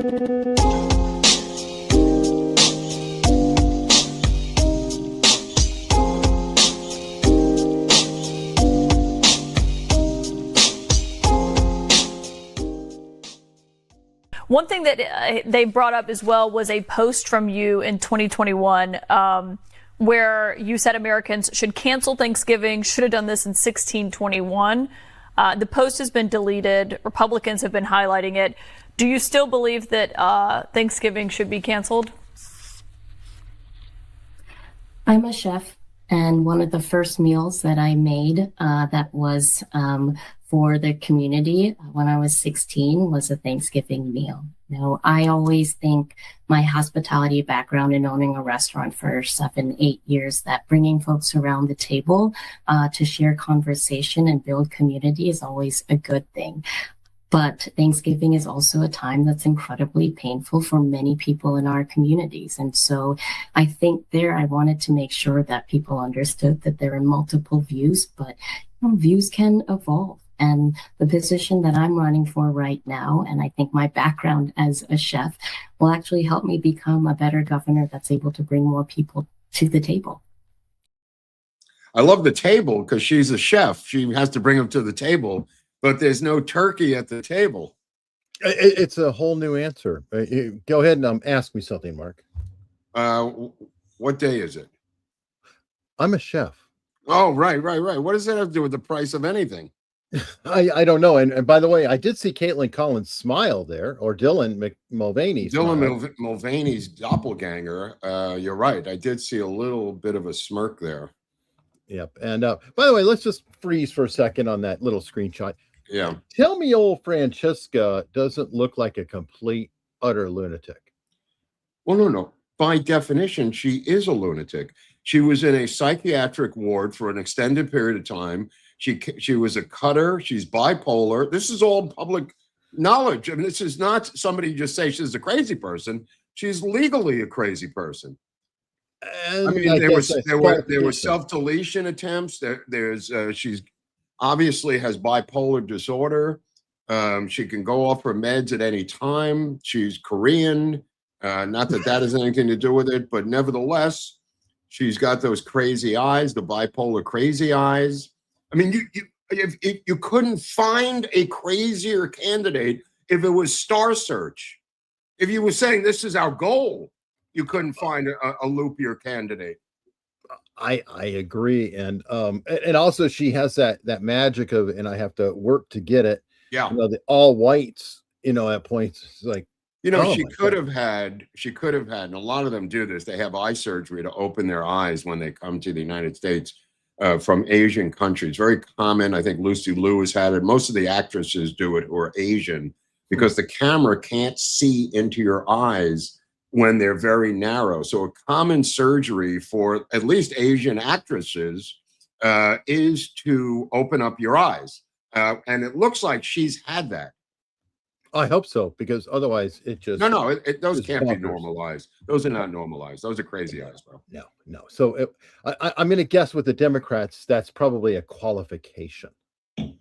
One thing that they brought up as well was a post from you in 2021 where you said Americans should cancel Thanksgiving, should have done this in 1621. The post has been deleted. Republicans have been highlighting it. Do you still believe that Thanksgiving should be canceled? I'm a chef, and one of the first meals that I made that was for the community when I was 16 was a Thanksgiving meal. Now, I always think my hospitality background in owning a restaurant for 7-8 years, that bringing folks around the table to share conversation and build community is always a good thing. But Thanksgiving is also a time that's incredibly painful for many people in our communities. And so I think I wanted to make sure that people understood that there are multiple views, but views can evolve. And the position that I'm running for right now, and I think my background as a chef, will actually help me become a better governor that's able to bring more people to the table. I love the table because she's a chef. She has to bring them to the table, but there's no turkey at the table. It's a whole new answer. Go ahead and ask me something, Mark. What day is it? I'm a chef. Oh, right. What does that have to do with the price of anything? I don't know. And by the way, I did see Caitlin Collins smile there, or Dylan Mulvaney. Dylan Mulvaney's doppelganger. You're right. I did see a little bit of a smirk there. Yep. And by the way, let's just freeze for a second on that little screenshot. Yeah. Tell me old Francesca doesn't look like a complete, utter lunatic. Well, no. By definition, she is a lunatic. She was in a psychiatric ward for an extended period of time. She was a cutter. She's bipolar. This is all public knowledge. I mean, this is not somebody just say she's a crazy person. She's legally a crazy person. And I mean, there were self-deletion attempts. She's obviously has bipolar disorder. She can go off her meds at any time. She's Korean. Not that has anything to do with it, but nevertheless, she's got those crazy eyes, the bipolar crazy eyes. I mean, you couldn't find a crazier candidate if it was Star Search. If you were saying this is our goal, you couldn't find a loopier candidate. I agree, and also she has that magic of, and I have to work to get it. Yeah, the all whites. At points, it's like she could have had, and a lot of them do this. They have eye surgery to open their eyes when they come to the United States. From Asian countries. Very common. I think Lucy Liu has had it. Most of the actresses do it who are Asian because the camera can't see into your eyes when they're very narrow. So a common surgery for at least Asian actresses is to open up your eyes. And it looks like she's had that. I hope so, because otherwise it just... No, those can't be normalized. Those are not normalized. Those are crazy eyes, bro. No. So I'm going to guess with the Democrats, that's probably a qualification.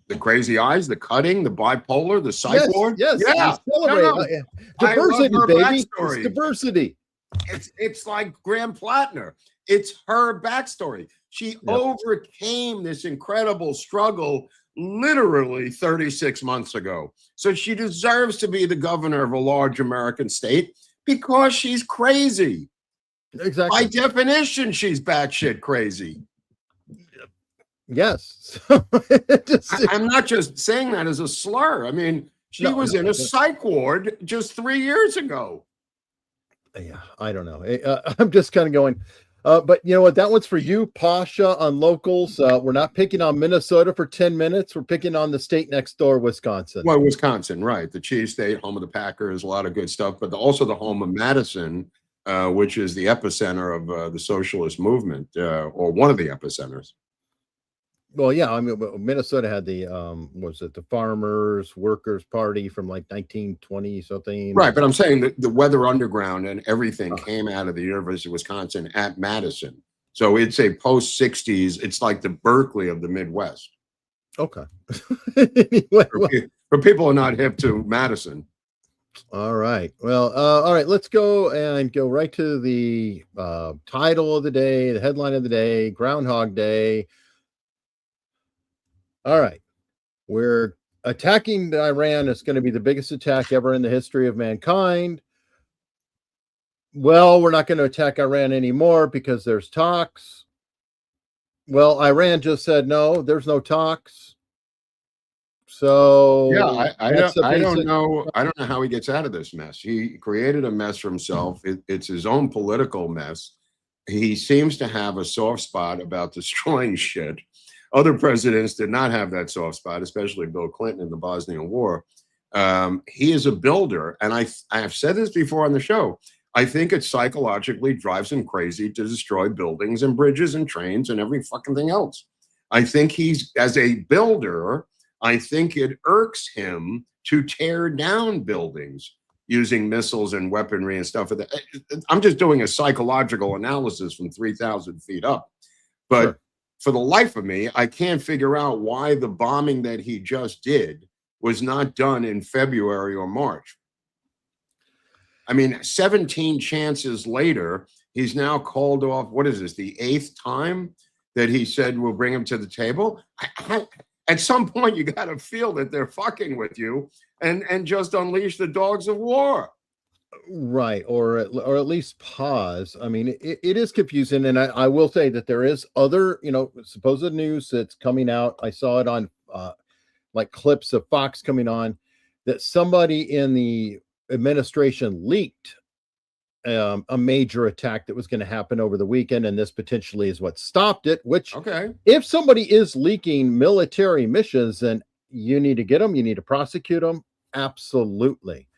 The crazy eyes, the cutting, the bipolar, the psych ward. Yes. Yeah. Diversity, baby. It's diversity. It's like Graham Plattner. It's her backstory. She overcame this incredible struggle literally 36 months ago. So she deserves to be the governor of a large American state because she's crazy. Exactly. By definition, she's batshit crazy. Yes. I'm not just saying that as a slur. I mean, she was in a psych ward just 3 years ago. Yeah, I don't know. I'm just kind of going... but you know what? That one's for you, Pasha, on locals. We're not picking on Minnesota for 10 minutes. We're picking on the state next door, Wisconsin. Well, Wisconsin, right. The cheese state, home of the Packers, a lot of good stuff, but also the home of Madison, which is the epicenter of the socialist movement, or one of the epicenters. Well, yeah, I mean, Minnesota had the the Farmers Workers Party from like 1920 something. Right, but I'm saying that the Weather Underground and everything came out of the University of Wisconsin at Madison. So it's a post 60s. It's like the Berkeley of the Midwest. Okay. For people who are not hip to Madison. All right. Well, all right. Let's go right to the title of the day, the headline of the day, Groundhog Day. All right. We're attacking Iran. It's going to be the biggest attack ever in the history of mankind. Well, we're not going to attack Iran anymore because there's talks. Well, Iran just said no, there's no talks. So yeah, I don't know how he gets out of this mess. He created a mess for himself. It's his own political mess. He seems to have a soft spot about destroying shit. Other presidents did not have that soft spot, especially Bill Clinton in the Bosnian War. He is a builder, and I have said this before on the show. I think it psychologically drives him crazy to destroy buildings and bridges and trains and every fucking thing else. I think he's, as a builder, I think it irks him to tear down buildings using missiles and weaponry and stuff. I'm just doing a psychological analysis from 3,000 feet up. But sure, for the life of me, I can't figure out why the bombing that he just did was not done in February or March. I mean, 17 chances later, he's now called off. What is this, the 8th time that he said we'll bring him to the table? At some point, you got to feel that they're fucking with you and just unleash the dogs of war. Right. Or at least pause. I mean, it is confusing. And I will say that there is other, supposed news that's coming out. I saw it on like clips of Fox coming on that somebody in the administration leaked a major attack that was going to happen over the weekend, and this potentially is what stopped it. Which, okay, if somebody is leaking military missions, then you need to get them, you need to prosecute them, absolutely.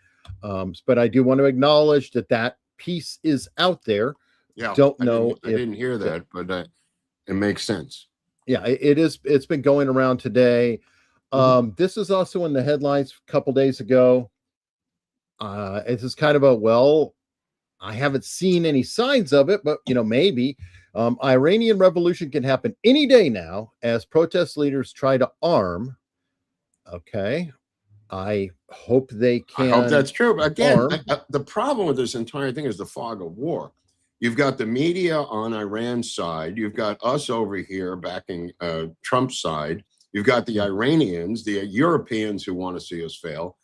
But I do want to acknowledge that piece is out there. Yeah, don't know. I didn't hear that, but it makes sense. Yeah, it is. It's been going around today. This is also in the headlines a couple days ago. It's just kind of I haven't seen any signs of it, but maybe. Iranian revolution can happen any day now as protest leaders try to arm. Okay. I hope they can. I hope that's true. But again, the problem with this entire thing is the fog of war. You've got the media on Iran's side. You've got us over here backing Trump's side. You've got the Iranians, the Europeans who want to see us fail.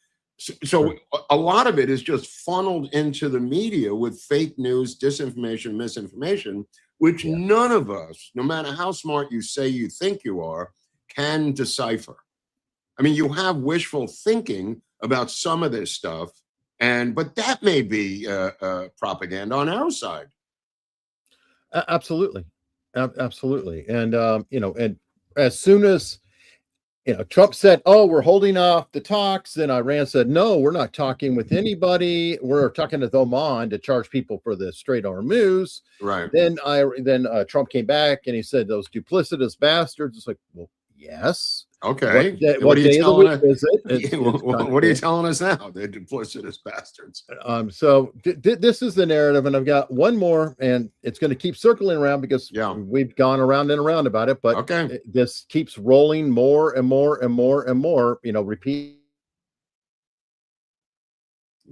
So a lot of it is just funneled into the media with fake news, disinformation, misinformation, which none of us, no matter how smart you say you think you are, can decipher. I mean, you have wishful thinking about some of this stuff, but that may be propaganda on our side. Absolutely, absolutely, and and as soon as Trump said, "Oh, we're holding off the talks," then Iran said, "No, we're not talking with anybody. We're talking to Oman to charge people for the Strait of Hormuz." Right. Then Trump came back and he said, "Those duplicitous bastards." It's like, well, yes. Okay. What day of the week is it? What are you telling us now? They're duplicitous bastards. So this is the narrative, and I've got one more, and it's going to keep circling around because we've gone around and around about it. But this keeps rolling more and more and more and more. Repeat.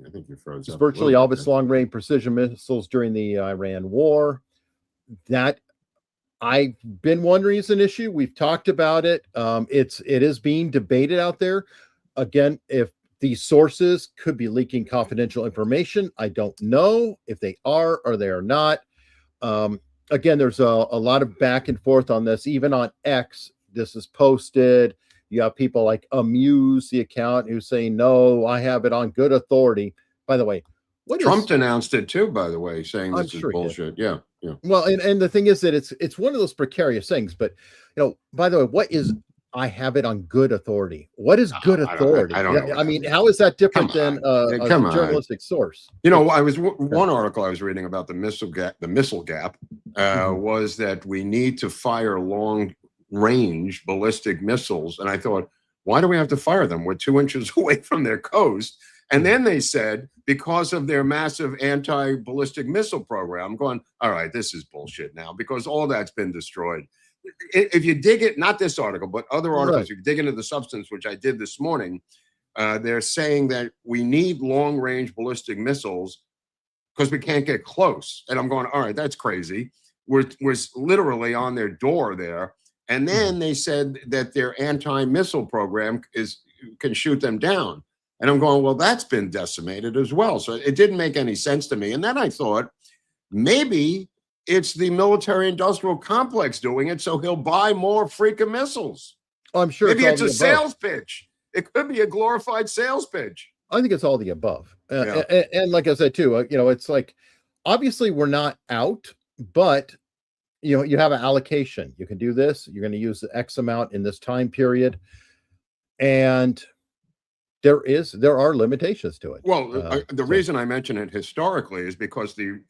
I think you froze up. Virtually all of its long-range precision missiles during the Iran war. That I've been wondering is an issue. We've talked about it. It is being debated out there. Again, if these sources could be leaking confidential information, I don't know if they are or they are not. Again, there's a lot of back and forth on this. Even on X, this is posted. You have people like Amuse, the account, who's saying, "No, I have it on good authority." By the way, Trump announced it too, by the way, saying this is bullshit. Yeah. Well, and the thing is that it's one of those precarious things. But by the way, what is "I have it on good authority"? What is good authority? I don't know. I mean, how is that different than a journalistic source? I was one article I was reading about the missile gap was that we need to fire long-range ballistic missiles, and I thought, why do we have to fire them? We're 2 inches away from their coast. And then they said, because of their massive anti-ballistic missile program, I'm going, all right, this is bullshit now, because all that's been destroyed. If you dig it, not this article, but other articles, you dig into the substance, which I did this morning, they're saying that we need long-range ballistic missiles because we can't get close. And I'm going, all right, that's crazy. We're literally on their door there. And then they said that their anti-missile program can shoot them down. And I'm going, well, that's been decimated as well. So it didn't make any sense to me. And then I thought, maybe it's the military-industrial complex doing it, so he'll buy more freaking missiles. I'm sure maybe it's a sales pitch. It could be a glorified sales pitch. I think it's all the above. And like I said, too, it's like, obviously we're not out, but you have an allocation. You can do this. You're going to use the X amount in this time period. And there are limitations to it. Well, the reason I mention it historically is because the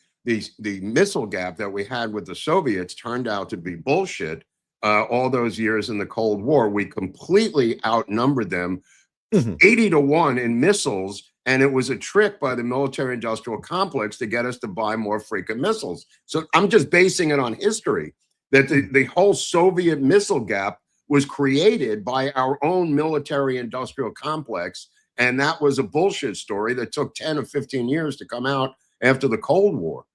missile gap that we had with the Soviets turned out to be bullshit. All those years in the Cold War, we completely outnumbered them 80-1 in missiles. And it was a trick by the military-industrial complex to get us to buy more freaking missiles. So I'm just basing it on history, that the whole Soviet missile gap was created by our own military-industrial complex. And that was a bullshit story that took 10 or 15 years to come out after the Cold War.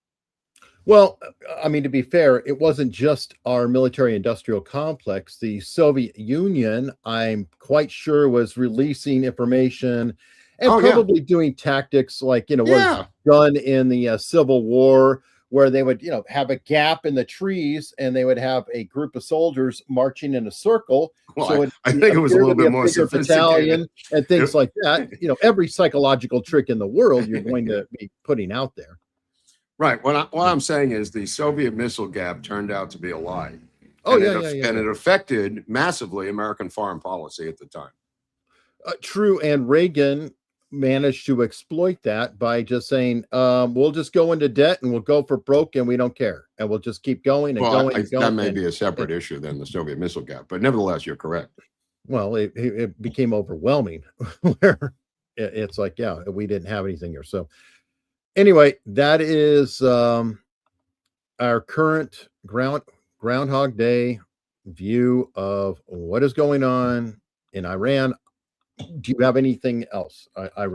Well, I mean, to be fair, it wasn't just our military-industrial complex. The Soviet Union, I'm quite sure, was releasing information and probably doing tactics like, was done in the Civil War, where they would, have a gap in the trees and they would have a group of soldiers marching in a circle. Well, so I think it was a little bit more sophisticated and things like that. Every psychological trick in the world you're going to be putting out there. Right. What I'm saying is the Soviet missile gap turned out to be a lie. And it affected massively American foreign policy at the time. True. And Reagan managed to exploit that by just saying, we'll just go into debt and we'll go for broke and we don't care. And we'll just keep going and going and going. That may be a separate issue than the Soviet missile gap. But nevertheless, you're correct. Well, it became overwhelming where it's like, we didn't have anything here. So anyway, that is our current Groundhog Day view of what is going on in Iran. Do you have anything else? I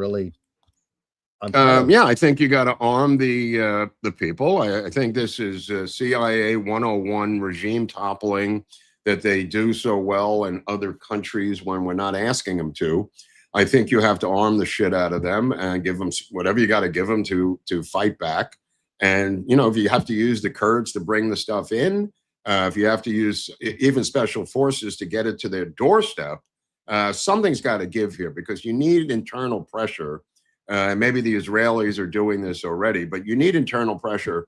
think you got to arm the people. I think this is CIA 101 regime toppling that they do so well in other countries when we're not asking them to. I think you have to arm the shit out of them and give them whatever you got to give them to fight back. And, if you have to use the Kurds to bring the stuff in, if you have to use even special forces to get it to their doorstep, something's got to give here, because you need internal pressure. Maybe the Israelis are doing this already, but you need internal pressure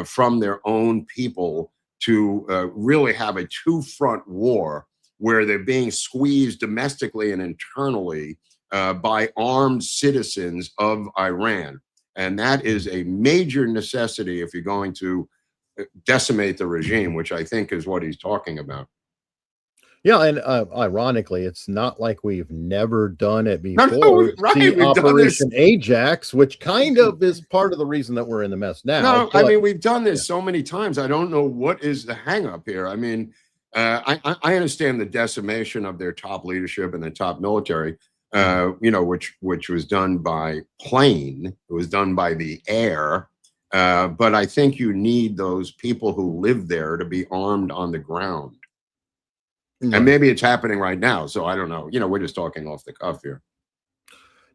from their own people to really have a two-front war where they're being squeezed domestically and internally by armed citizens of Iran. And that is a major necessity if you're going to decimate the regime, which I think is what he's talking about. Yeah, and ironically, it's not like we've never done it before. No, right. See Operation Ajax, which kind of is part of the reason that we're in the mess now. No, I mean, we've done this so many times. I don't know what is the hang up here. I mean, I understand the decimation of their top leadership and the top military, which was done by plane. It was done by the air. But I think you need those people who live there to be armed on the ground. And maybe it's happening right now. So I don't know. We're just talking off the cuff here.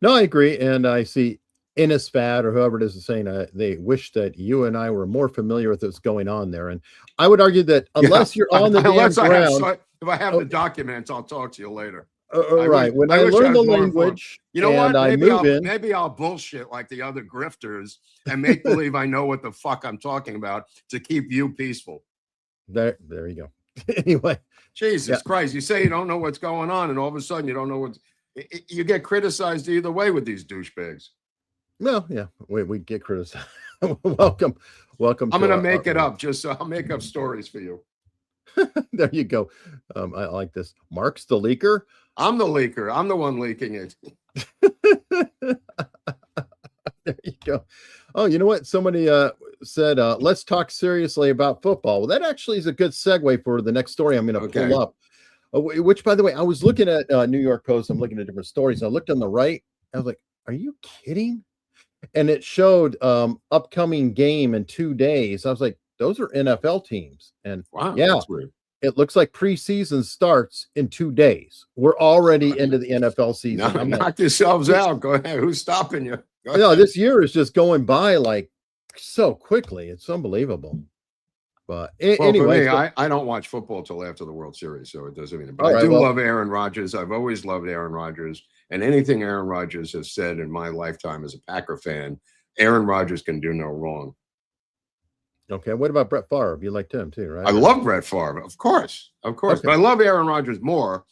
No, I agree. And I see Innisfat or whoever it is saying they wish that you and I were more familiar with what's going on there. And I would argue that unless you're on the damn ground. If I have the documents, I'll talk to you later. Right. When I learn the language, maybe I'll bullshit like the other grifters and make believe I know what the fuck I'm talking about to keep you peaceful. There you go. Anyway. Jesus Christ, you say you don't know what's going on, and all of a sudden you don't know you get criticized either way with these douchebags. Well, yeah, we get criticized. Welcome. I'm going to make it up. I'll make up stories for you. There you go. I like this. Mark's the leaker. I'm the leaker. I'm the one leaking it. There you go. Oh, you know what? Somebody said, let's talk seriously about football. Well, that actually is a good segue for the next story I'm going to pull up. Which, by the way, I was looking at New York Post. I'm looking at different stories. I looked on the right. I was like, are you kidding? And it showed upcoming game in 2 days. I was like, those are NFL teams. And Wow, yeah, that's weird. it looks like preseason starts in 2 days. We're already into the NFL season. No, knock yourselves out. Go ahead. Who's stopping you? No, this year is just going by like so quickly. It's unbelievable. But anyway, for me, I don't watch football till after the World Series, so it doesn't mean. But All I do right, love Aaron Rodgers. I've always loved Aaron Rodgers, and anything Aaron Rodgers has said in my lifetime as a Packer fan, Aaron Rodgers can do no wrong. okay. What about Brett Favre? You liked him too, right? I love Brett Favre, of course, Okay. but I love Aaron Rodgers more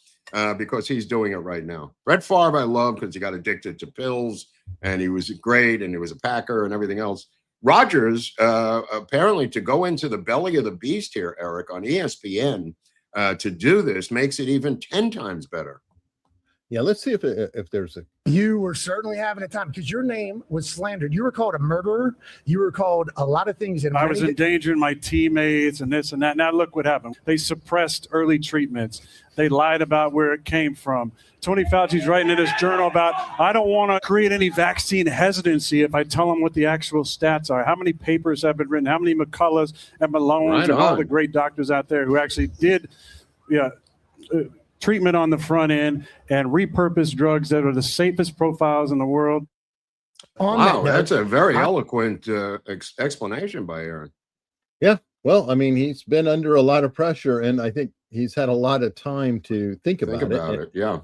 because he's doing it right now. Brett Favre, I love because he got addicted to pills, and he was great, and he was a Packer and everything else. Rodgers, apparently, to go into the belly of the beast here, Eric, on ESPN to do this makes it even 10 times better. Yeah, let's see if there's a. You were certainly having a time because your name was slandered. You were called a murderer. You were called a lot of things. I was endangering my teammates and this and that. Now look what happened. They suppressed early treatments. They lied about where it came from. Tony Fauci's writing in his journal about, I don't want to create any vaccine hesitancy if I tell them what the actual stats are. How many papers have been written? How many McCulloughs and Malones and all the great doctors out there who actually did treatment on the front end and repurposed drugs that are the safest profiles in the world. Wow, that's a very eloquent explanation by Aaron. Yeah, well, I mean, he's been under a lot of pressure, and I think he's had a lot of time to think about it. Yeah.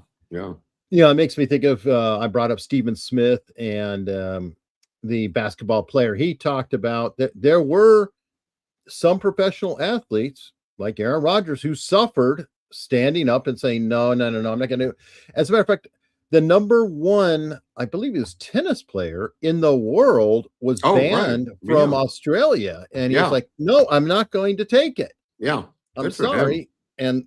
Yeah, it makes me think of, I brought up Stephen Smith and the basketball player. He talked about that there were some professional athletes like Aaron Rodgers who suffered standing up and saying, no, I'm not going to do it. As a matter of fact, the number one, I believe he was tennis player in the world was banned from Australia. And he was like, no, I'm not going to take it. Yeah. I'm sorry. And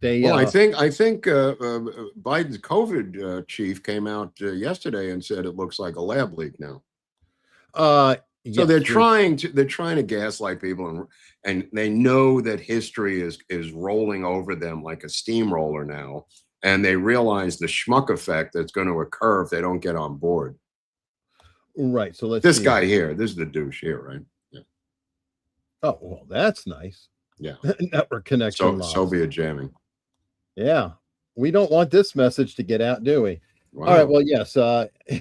they, well, I think Biden's COVID chief came out yesterday and said it looks like a lab leak now. So they're trying to gaslight people, and they know that history is rolling over them like a steamroller now, and they realize the schmuck effect that's going to occur if they don't get on board. Right. So this guy here, this is the douche here, right? Yeah. Oh well, that's nice. Yeah. Network connection. Soviet jamming. Yeah, we don't want this message to get out, do we? Wow. All right. Well, yes.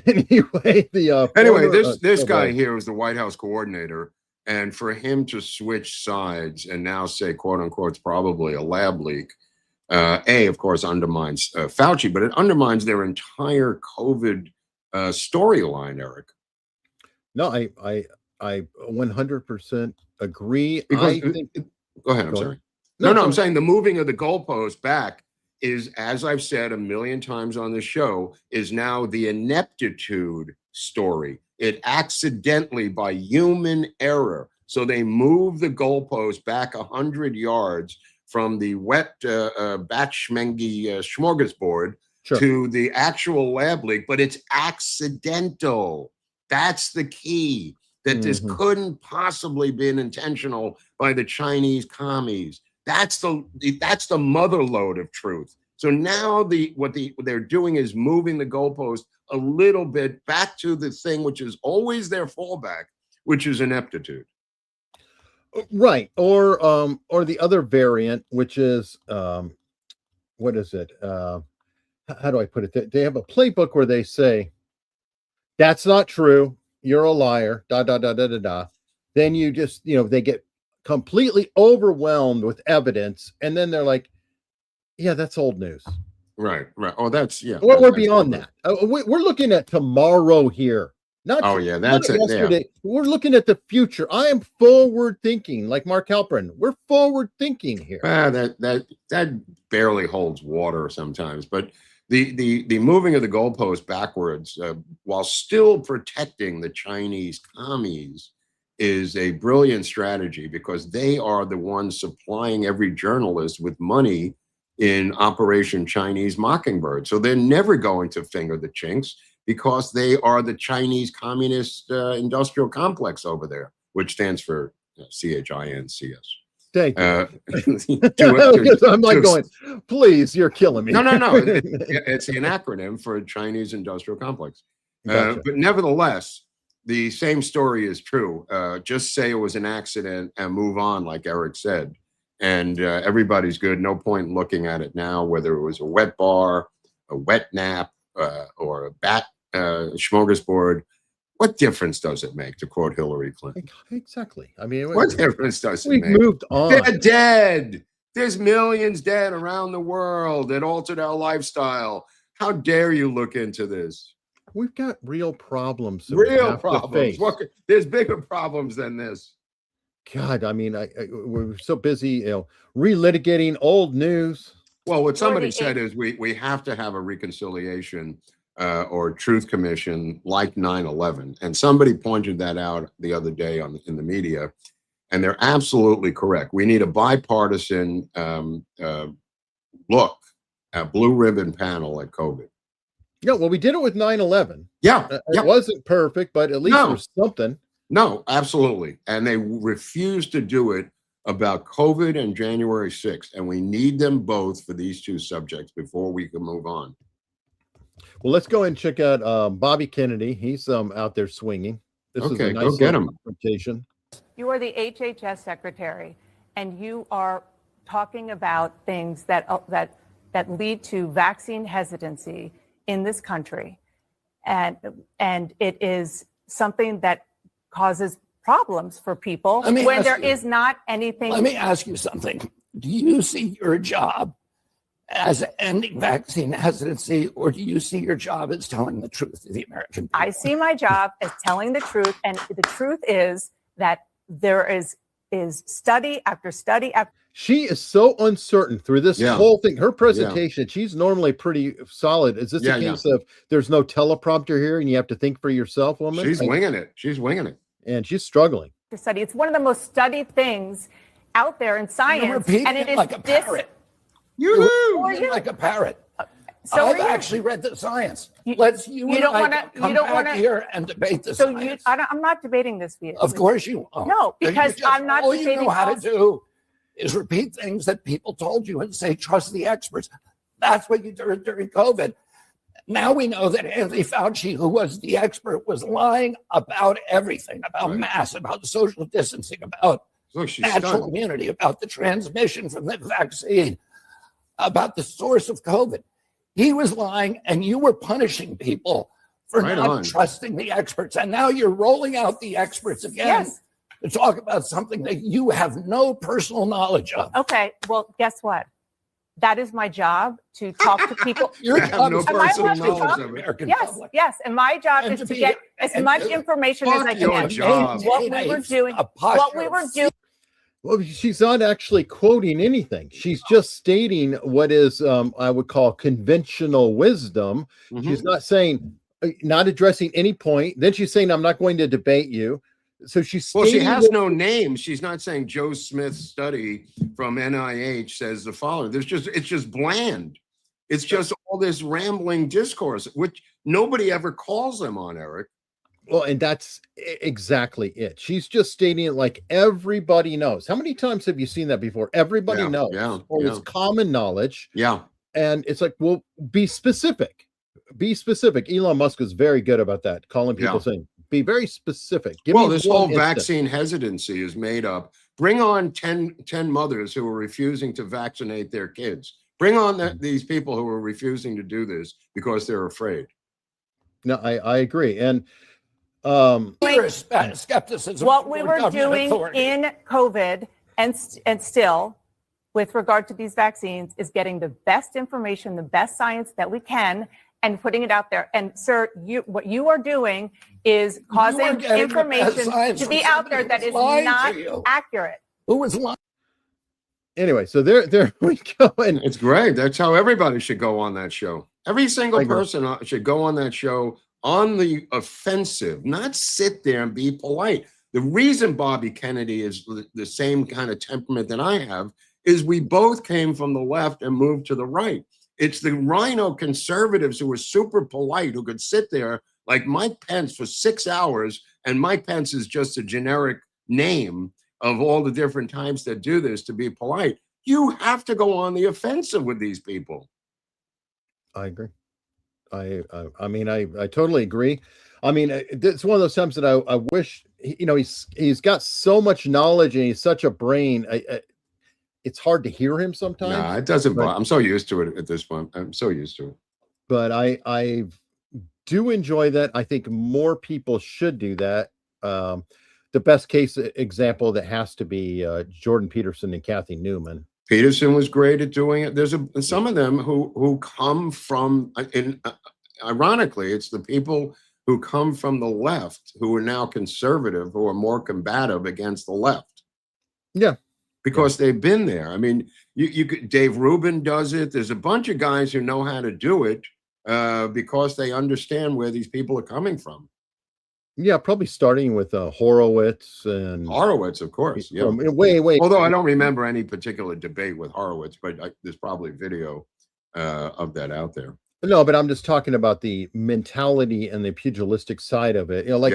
Anyway, this guy here is the White House coordinator, and for him to switch sides and now say, "quote unquote," it's probably a lab leak. Of course, undermines Fauci, but it undermines their entire COVID storyline, Eric. No, I 100% agree. Because, go ahead. I'm sorry. No, I'm saying the moving of the goalpost back is, as I've said a million times on this show, is now the ineptitude story. It accidentally, by human error, so they move the goalpost back 100 yards from the wet batchmengi smorgasbord to the actual lab leak, but it's accidental. That's the key. That this couldn't possibly been intentional by the Chinese commies. That's the mother lode of truth. So now what they're doing is moving the goalpost a little bit back to the thing which is always their fallback, which is ineptitude. Right. Or the other variant, which is what is it? How do I put it? They have a playbook where they say, that's not true. You're a liar. Then you just, they get completely overwhelmed with evidence, and then they're like, yeah, that's old news. Right. Oh, that's We're beyond that. We're looking at tomorrow here. That's yesterday. Yeah. We're looking at the future. I am forward thinking, like Mark Halperin. We're forward thinking here. That barely holds water sometimes, but the moving of the goalpost backwards while still protecting the Chinese commies is a brilliant strategy, because they are the ones supplying every journalist with money in Operation Chinese Mockingbird. So they're never going to finger the chinks, because they are the Chinese Communist Industrial Complex over there, which stands for CHINCS. Thank you. I'm like going, please, you're killing me. No. It's an acronym for Chinese Industrial Complex. Gotcha. But nevertheless, the same story is true. Just say it was an accident and move on, like Eric said. And everybody's good. No point in looking at it now, whether it was a wet bar, a wet nap, or a bat smorgasbord. What difference does it make, to quote Hillary Clinton? Exactly. I mean, what difference does it make? We've moved on. They're dead. There's millions dead around the world that altered our lifestyle. How dare you look into this? We've got real problems. Real problems. There's bigger problems than this. God, I mean, we're so busy, relitigating old news. Well, what somebody said is we have to have a reconciliation or truth commission like 9/11, and somebody pointed that out the other day in the media, and they're absolutely correct. We need a bipartisan look at blue ribbon panel at COVID. Yeah, well, we did it with 9/11. Yeah, it wasn't perfect, but at least there's something. No, absolutely, and they refused to do it about COVID and January 6th, and we need them both for these two subjects before we can move on. Well, let's go and check out Bobby Kennedy. He's out there swinging. This is a nice go get him. confrontation. You are the HHS secretary, and you are talking about things that lead to vaccine hesitancy in this country, and it is something that causes problems for people when there is not anything. Let me ask you something. Do you see your job as ending vaccine hesitancy, or do you see your job as telling the truth to the American people? I see my job as telling the truth, and the truth is that there is study after study after. She is so uncertain through this whole thing. Her presentation, she's normally pretty solid. Is this a case of there's no teleprompter here and you have to think for yourself, woman? She's winging it. She's winging it. And she's struggling. Study. It's one of the most studied things out there in science, and it is like a parrot. You're like a parrot. So I've actually read the science. You don't want to come back here and debate the science. I'm not debating this with you. Of course you are. No, because I'm not debating. All you know how to do is repeat things that people told you and say, trust the experts. That's what you did during COVID. Now we know that Anthony Fauci, who was the expert, was lying about everything, about masks, about social distancing, about natural immunity, about the transmission from the vaccine, about the source of COVID. He was lying, and you were punishing people for not trusting the experts. And now you're rolling out the experts again to talk about something that you have no personal knowledge of. Okay, well, guess what? That is my job, to talk to people. Your job is personal knowledge of American public. Yes, and my job is to get as much information as I can. What we were doing. Well, she's not actually quoting anything. She's just stating what is, I would call, conventional wisdom. She's not saying, not addressing any point. Then she's saying, I'm not going to debate you. So she's she has no name. She's not saying Joe Smith's study from NIH says the following. It's just bland. It's just all this rambling discourse, which nobody ever calls them on, Eric. Well, and that's exactly it. She's just stating it like everybody knows. How many times have you seen that before? Everybody knows. It's common knowledge. Yeah. And it's like, well, be specific. Be specific. Elon Musk is very good about that, calling people saying, be very specific. This whole vaccine hesitancy is made up. Bring on 10 mothers who are refusing to vaccinate their kids. Bring on these people who are refusing to do this because they're afraid. No, I agree. And skepticism. What we were doing in COVID and still with regard to these vaccines is getting the best information, the best science that we can, and putting it out there. And sir, what you are doing is causing information to be out there that is not accurate. Who was lying? Anyway, so there we go. And it's great. That's how everybody should go on that show. Every single person should go on that show on the offensive, not sit there and be polite. The reason Bobby Kennedy is the same kind of temperament that I have is we both came from the left and moved to the right. It's the rhino conservatives who were super polite, who could sit there like Mike Pence for 6 hours, and Mike Pence is just a generic name of all the different types that do this to be polite. You have to go on the offensive with these people. I agree. I mean, I totally agree. I mean, it's one of those times that I wish, you know, he's got so much knowledge and he's such a brain. It's hard to hear him sometimes. Nah, it doesn't bother. I'm so used to it at this point. I'm so used to it. But I do enjoy that. I think more people should do that. The best case example that has to be Jordan Peterson and Kathy Newman. Peterson was great at doing it. There's some of them who come from, ironically, it's the people who come from the left who are now conservative, who are more combative against the left. Yeah. Because they've been there. I mean, you could, Dave Rubin does it. There's a bunch of guys who know how to do it because they understand where these people are coming from. Yeah, probably starting with Horowitz and Horowitz, of course. Yeah, way. Although I don't remember any particular debate with Horowitz, but there's probably video of that out there. No, but I'm just talking about the mentality and the pugilistic side of it. You know, like,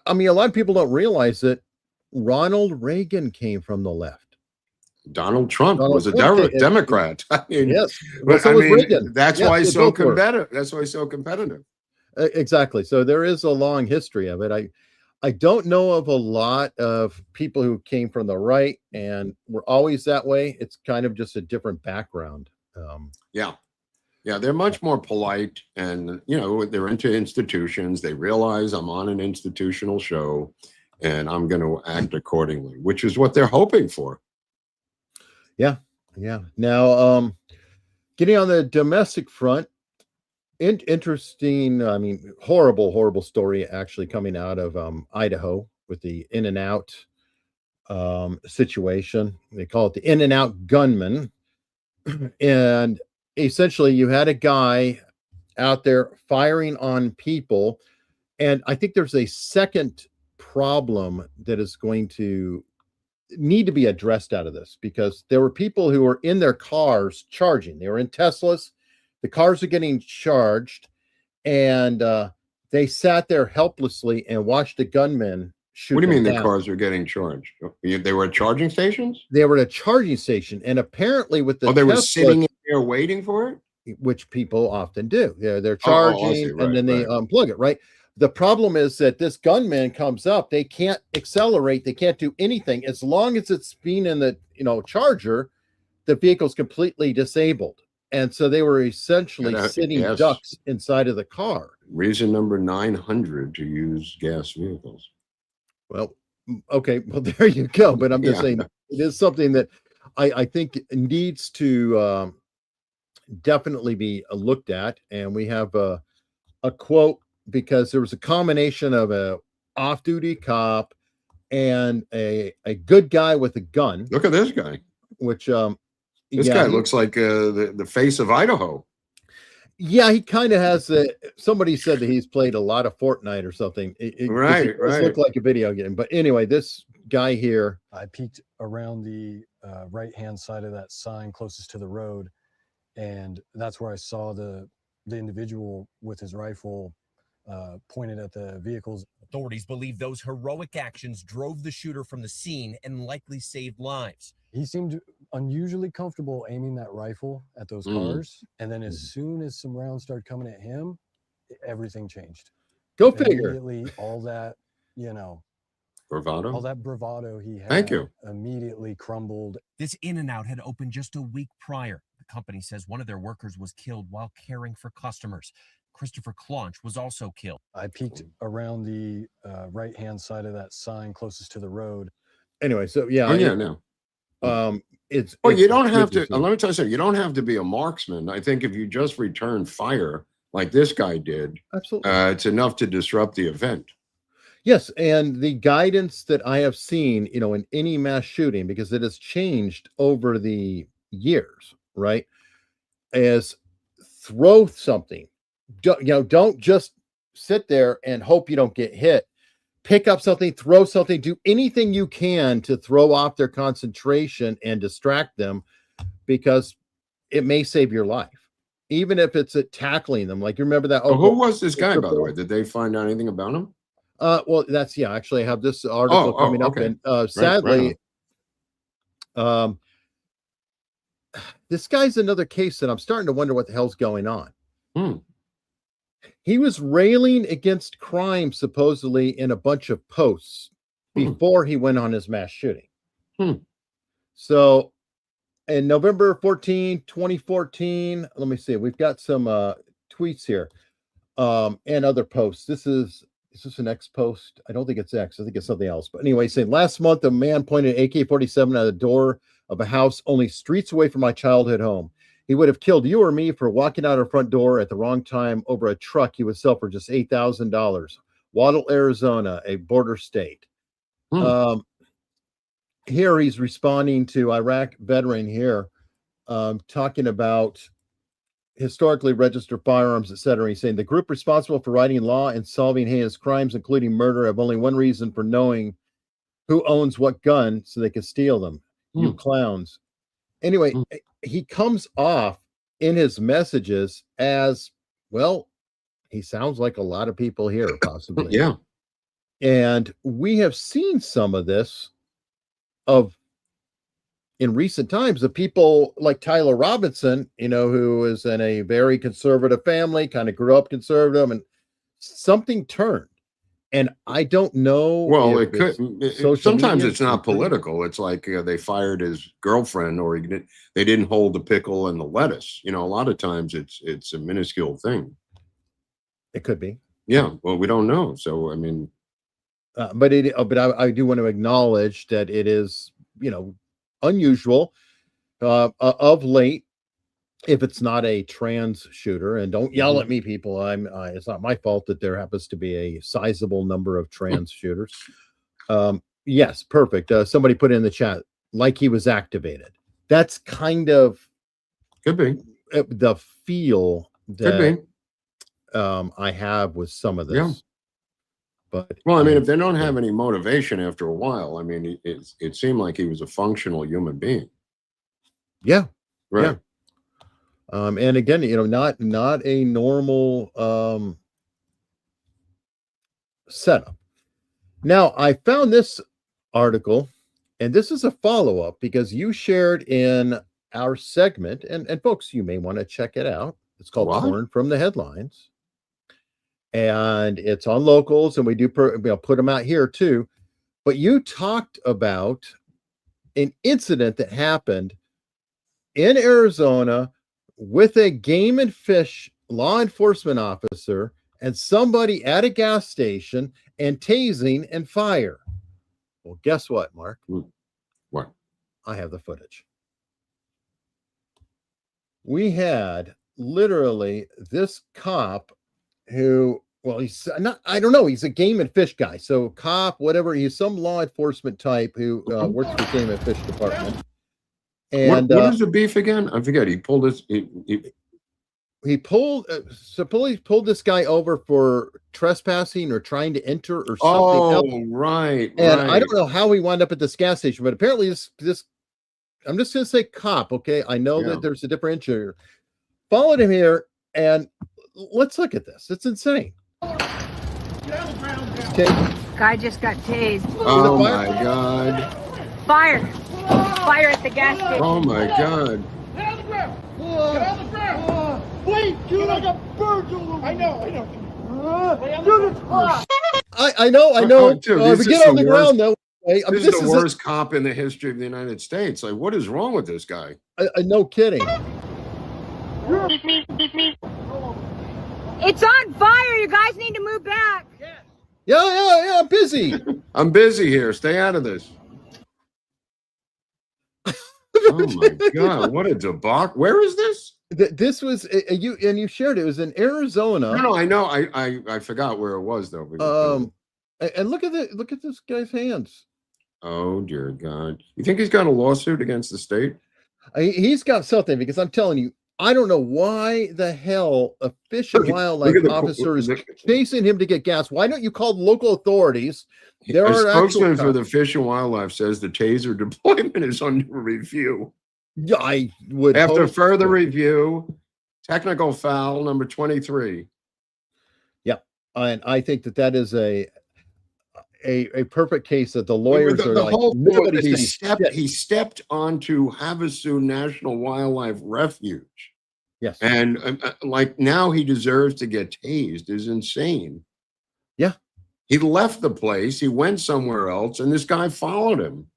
I mean, a lot of people don't realize that Ronald Reagan came from the left. Donald Trump was a Democrat. I mean, yes, but so I was mean, Reagan. That's why he's so competitive. That's why he's so competitive. Exactly. So there is a long history of it. I don't know of a lot of people who came from the right and were always that way. It's kind of just a different background. Yeah, they're much more polite, and you know, they're into institutions. They realize I'm on an institutional show and I'm going to act accordingly, which is what they're hoping for. Yeah. Now, getting on the domestic front, interesting, I mean, horrible story actually coming out of Idaho with the In-N-Out situation. They call it the In-N-Out gunman. And essentially you had a guy out there firing on people. And I think there's a second problem that is going to need to be addressed out of this, because there were people who were in their cars charging. They were in Teslas. The cars are getting charged, and they sat there helplessly and watched the gunmen shoot. What do you mean the cars are getting charged? They were at charging stations? They were at a charging station, and apparently with the they were sitting in there waiting for it? Which people often do. They're charging, and then they unplug it, right? The problem is that this gunman comes up, they can't accelerate, they can't do anything. As long as it's being in the charger, the vehicle's completely disabled. And so they were essentially sitting ducks inside of the car. Reason number 900 to use gas vehicles. Well, okay, well, there you go. But I'm just saying it is something that I think needs to definitely be looked at. And we have a quote, because there was a combination of a off-duty cop and a good guy with a gun. Look at this guy. Which this guy looks like the face of Idaho. Yeah, he kind of has somebody said that he's played a lot of Fortnite or something. Right. Look like a video game. But anyway, this guy here. I peeked around the right-hand side of that sign closest to the road, and that's where I saw the individual with his rifle pointed at the vehicles. Authorities believe those heroic actions drove the shooter from the scene and likely saved lives. He seemed unusually comfortable aiming that rifle at those cars. And then as soon as some rounds started coming at him, everything changed. Go figure. Immediately, all that, bravado. All that bravado he had. Thank you. Immediately crumbled. This In-N-Out had opened just a week prior. The company says one of their workers was killed while caring for customers. Christopher Claunch was also killed. I peeked around the right-hand side of that sign closest to the road. Anyway, so you don't have to. Let me tell you something. You don't have to be a marksman. I think if you just return fire like this guy did, absolutely, it's enough to disrupt the event. Yes, and the guidance that I have seen, in any mass shooting, because it has changed over the years, right, is throw something. Don't just sit there and hope you don't get hit. Pick up something, throw something, do anything you can to throw off their concentration and distract them, because it may save your life, even if it's at tackling them. Like, you remember that? Who was this guy, by the way? Did they find out anything about him? Well, that's actually I have this article coming up, okay. and sadly, this guy's another case that I'm starting to wonder what the hell's going on. He was railing against crime supposedly in a bunch of posts before he went on his mass shooting. So in November 14, 2014, let me see, we've got some tweets here and other posts. Is this an X post? I don't think it's X. I think it's something else. But anyway, saying last month, a man pointed an AK-47 at the door of a house only streets away from my childhood home. He would have killed you or me for walking out our front door at the wrong time over a truck he would sell for just $8,000. Waddle, Arizona, a border state. Here he's responding to Iraq veteran here, talking about historically registered firearms, etc. He's saying the group responsible for writing law and solving heinous crimes, including murder, have only one reason for knowing who owns what gun so they can steal them. You clowns. Anyway, he comes off in his messages as, well, he sounds like a lot of people here, possibly. Yeah. And we have seen some of this in recent times of people like Tyler Robinson, who is in a very conservative family, kind of grew up conservative, and something turned. And I don't know. Well, it could. Sometimes it's not something. political. It's like they fired his girlfriend, or they didn't hold the pickle and the lettuce. A lot of times it's a minuscule thing. It could be. Yeah. Well, we don't know. So I mean, but I do want to acknowledge that it is unusual of late. If it's not a trans shooter, and don't yell at me, people. It's not my fault that there happens to be a sizable number of trans shooters. Yes, perfect. Somebody put in the chat like he was activated. That's kind of could be the feel that could be. I have with some of this. Yeah. But well, I mean, if they don't have any motivation after a while, I mean, it seemed like he was a functional human being. Yeah. Right. Yeah. And again, not a normal setup. Now, I found this article, and this is a follow-up because you shared in our segment, and folks, you may want to check it out. It's called Torn from the Headlines, and it's on Locals, and we do put them out here too. But you talked about an incident that happened in Arizona with a game and fish law enforcement officer and somebody at a gas station, and tasing and fire. Well, guess what, Mark? What? I have the footage. We had literally this cop who, well, he's not, I don't know, he's a game and fish guy. So cop, whatever, he's some law enforcement type who works for the game and fish department. And what is the beef again? I forget. He pulled his. He pulled. Supposedly pulled this guy over for trespassing or trying to enter or something. Oh, right. And I don't know how he wound up at this gas station, but apparently this. I'm just going to say cop. Okay, I know that there's a differentiator. Followed him here, and let's look at this. It's insane. Okay. Guy just got tased. Oh my God. Fire at the gas station. Oh my God. Get on the ground! Get on the ground! Wait, dude, I got birds all over. I know. Dude, I know. Dude, we get on the ground though. This is the worst cop in the history of the United States. Like, what is wrong with this guy? No kidding. It's on fire. You guys need to move back. Yeah. I'm busy. I'm busy here. Stay out of this. Oh my God! What a debacle! Where is this? This was you shared it. It was in Arizona. No, I know. I forgot where it was though. And look at this guy's hands. Oh dear God! You think he's got a lawsuit against the state? He's got something, because I'm telling you, I don't know why the hell a fish and wildlife officer is chasing him to get gas. Why don't you call local authorities? There a are spokesman for the Fish and Wildlife says the taser deployment is under review. Yeah, I would. After further review, technical foul number 23. Yeah, and I think that is a perfect case that the lawyers are the like, whole point is nobody's he stepped onto Havasu National Wildlife Refuge. Yes. And like now he deserves to get tased is insane. Yeah. He left the place, he went somewhere else, and this guy followed him.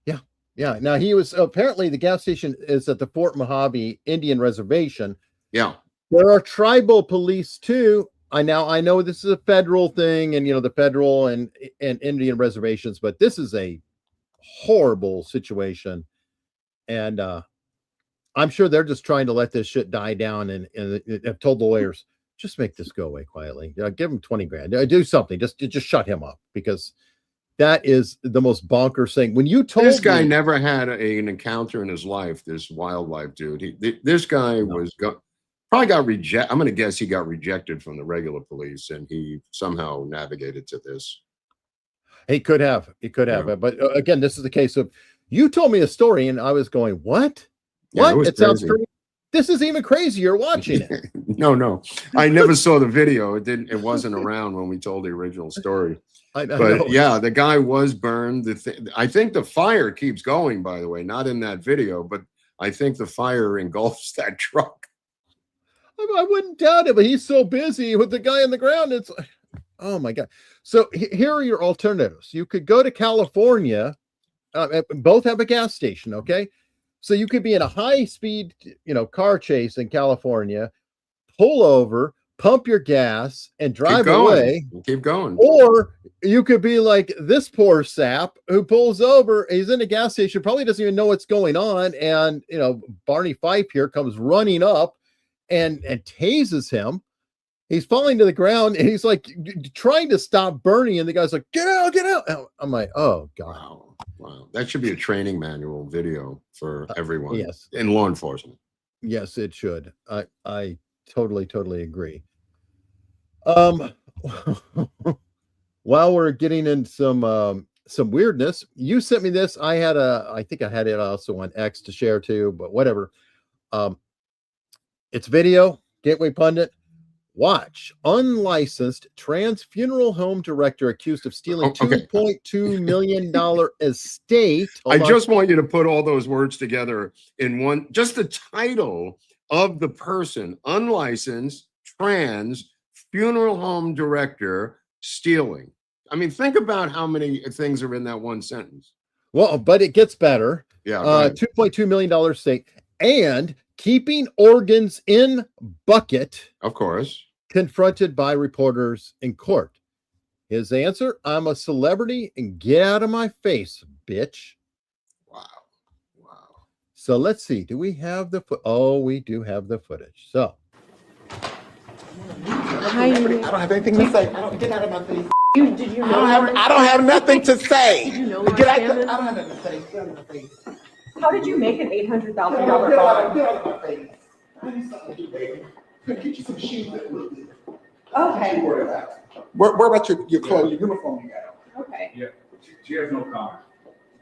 Yeah. Yeah. Now he was apparently the gas station is at the Fort Mojave Indian Reservation. Yeah. There are tribal police too. I know this is a federal thing and the federal and Indian reservations, but this is a horrible situation. And I'm sure they're just trying to let this shit die down and have told the lawyers, just make this go away quietly. Give him 20 grand. Do something. Just shut him up, because that is the most bonkers thing. When you told this guy never had an encounter in his life, this wildlife dude. This guy probably got rejected. I'm going to guess he got rejected from the regular police, and he somehow navigated to this. He could have. But again, this is the case of, you told me a story, and I was going, what? Yeah, what? It sounds crazy. This is even crazier watching it. No. I never saw the video. It wasn't around when we told the original story. But yeah, the guy was burned. I think the fire keeps going, by the way, not in that video, but I think the fire engulfs that truck. I wouldn't doubt it, but he's so busy with the guy on the ground. It's like, oh my God. So here are your alternatives. You could go to California. Both have a gas station. Okay. So you could be in a high speed, car chase in California, pull over, pump your gas, and drive away. Keep going. Or you could be like this poor sap who pulls over. He's in a gas station, probably doesn't even know what's going on. And, Barney Fife here comes running up and tases him. He's falling to the ground and he's like trying to stop Bernie. And the guy's like, get out. I'm like, oh God. Wow. That should be a training manual video for everyone. Yes. In law enforcement. Yes, it should. I totally agree. While we're getting in some weirdness, you sent me this. I think I had it also on X to share too, but whatever. It's video. Gateway Pundit. Watch. Unlicensed trans funeral home director accused of stealing $2.2 million estate. I just want you to put all those words together in one, just the title of the person: unlicensed trans funeral home director stealing. I mean, think about how many things are in that one sentence. Well, but it gets better. Yeah. $2.2 million estate and keeping organs in bucket. Of course. Confronted by reporters in court. His answer: I'm a celebrity and get out of my face, bitch. Wow. So let's see. Do we have the we do have the footage. So I don't have anything to say. Get out of my face. I don't have nothing to say. Did you know Get out. I don't have nothing to say. Get out of my face. How did you make an $800,000 bond? Get out of my face. I need something to do, baby. Get you some shoes that look good. Okay. Where about your clothes, your uniform you got? Okay. Yeah, she has no comment.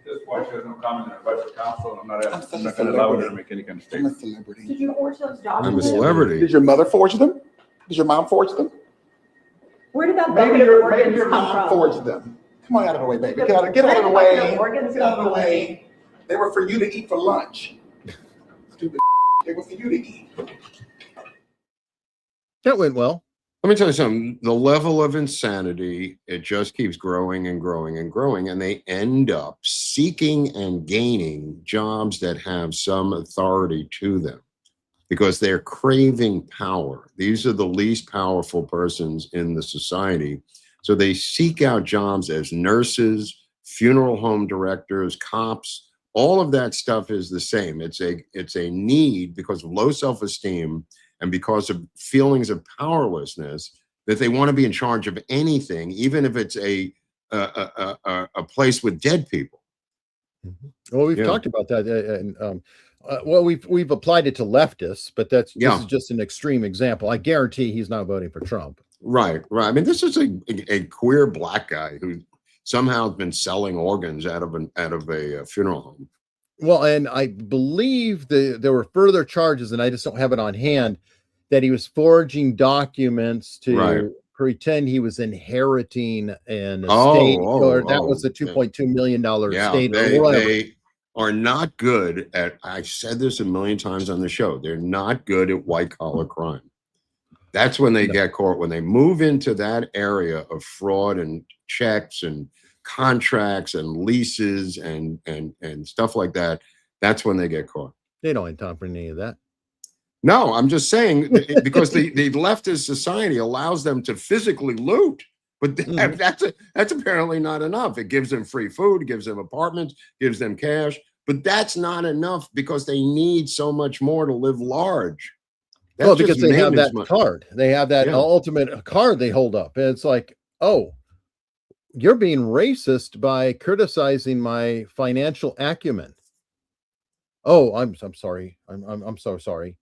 This is why she has no comment in advice of counsel. I'm not I'm going to allow her to make any kind of I'm a statement. celebrity. Did you forge those documents? I'm a celebrity. Did your mother forge them? Did your mom forge them? Where did that Maybe bucket of your organs come mom from? forged them. Come on out of the way, baby. Get out of the way. Where did the organs Get out of come the from? way. They were for you to eat for lunch. Stupid. They were for you to eat. that went well. Let me tell you something. The level of insanity, it just keeps growing and growing and growing, and they end up seeking and gaining jobs that have some authority to them because they're craving power. These are the least powerful persons in the society. So they seek out jobs as nurses, funeral home directors, cops. All of that stuff is the same. It's a need because of low self-esteem and because of feelings of powerlessness that they want to be in charge of anything, even if it's a place with dead people. Well, we've talked about that, and we've applied it to leftists, but this is just an extreme example. I guarantee he's not voting for Trump. Right. I mean, this is a queer black guy who somehow has been selling organs out of a funeral home. Well, and I believe there were further charges, and I just don't have it on hand, that he was forging documents to pretend he was inheriting an estate, or that was a $2.2 million estate. They are not good at, I've said this a million times on the show, they're not good at white collar crime. That's when they get caught. When they move into that area of fraud and checks and contracts and leases and stuff like that, that's when they get caught. They don't have time for any of that. No, I'm just saying, because the leftist society allows them to physically loot, but that's apparently not enough. It gives them free food, gives them apartments, gives them cash, but that's not enough because they need so much more to live large. That's well, because they have that card. They have that ultimate card they hold up. And it's like, oh, you're being racist by criticizing my financial acumen. Oh, I'm sorry. I'm so sorry.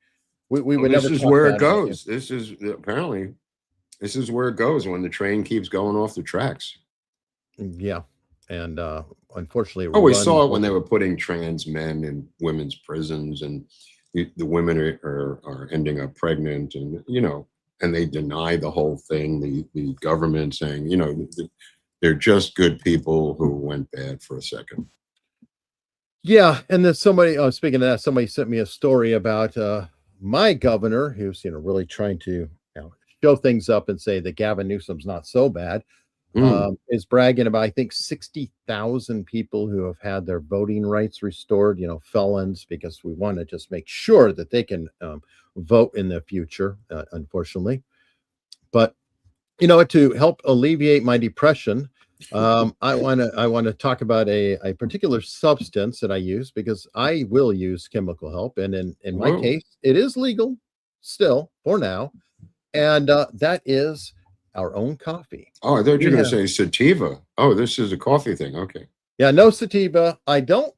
We would never. This is where it goes. This is apparently, this is where it goes when the train keeps going off the tracks. Yeah, and unfortunately, we saw it when they were putting trans men in women's prisons, and the women are ending up pregnant, and and they deny the whole thing. The government saying, they're just good people who went bad for a second. Yeah, and then somebody, speaking of that, somebody sent me a story about my governor, who's really trying to show things up and say that Gavin Newsom's not so bad, is bragging about, I think, 60,000 people who have had their voting rights restored, felons, because we want to just make sure that they can vote in the future, unfortunately. But, to help alleviate my depression, I want to talk about a particular substance that I use, because I will use chemical help, and in my case, it is legal still for now, and that is our own coffee. Oh, I thought you were going to say sativa. Oh, this is a coffee thing. Okay. Yeah, no sativa. I don't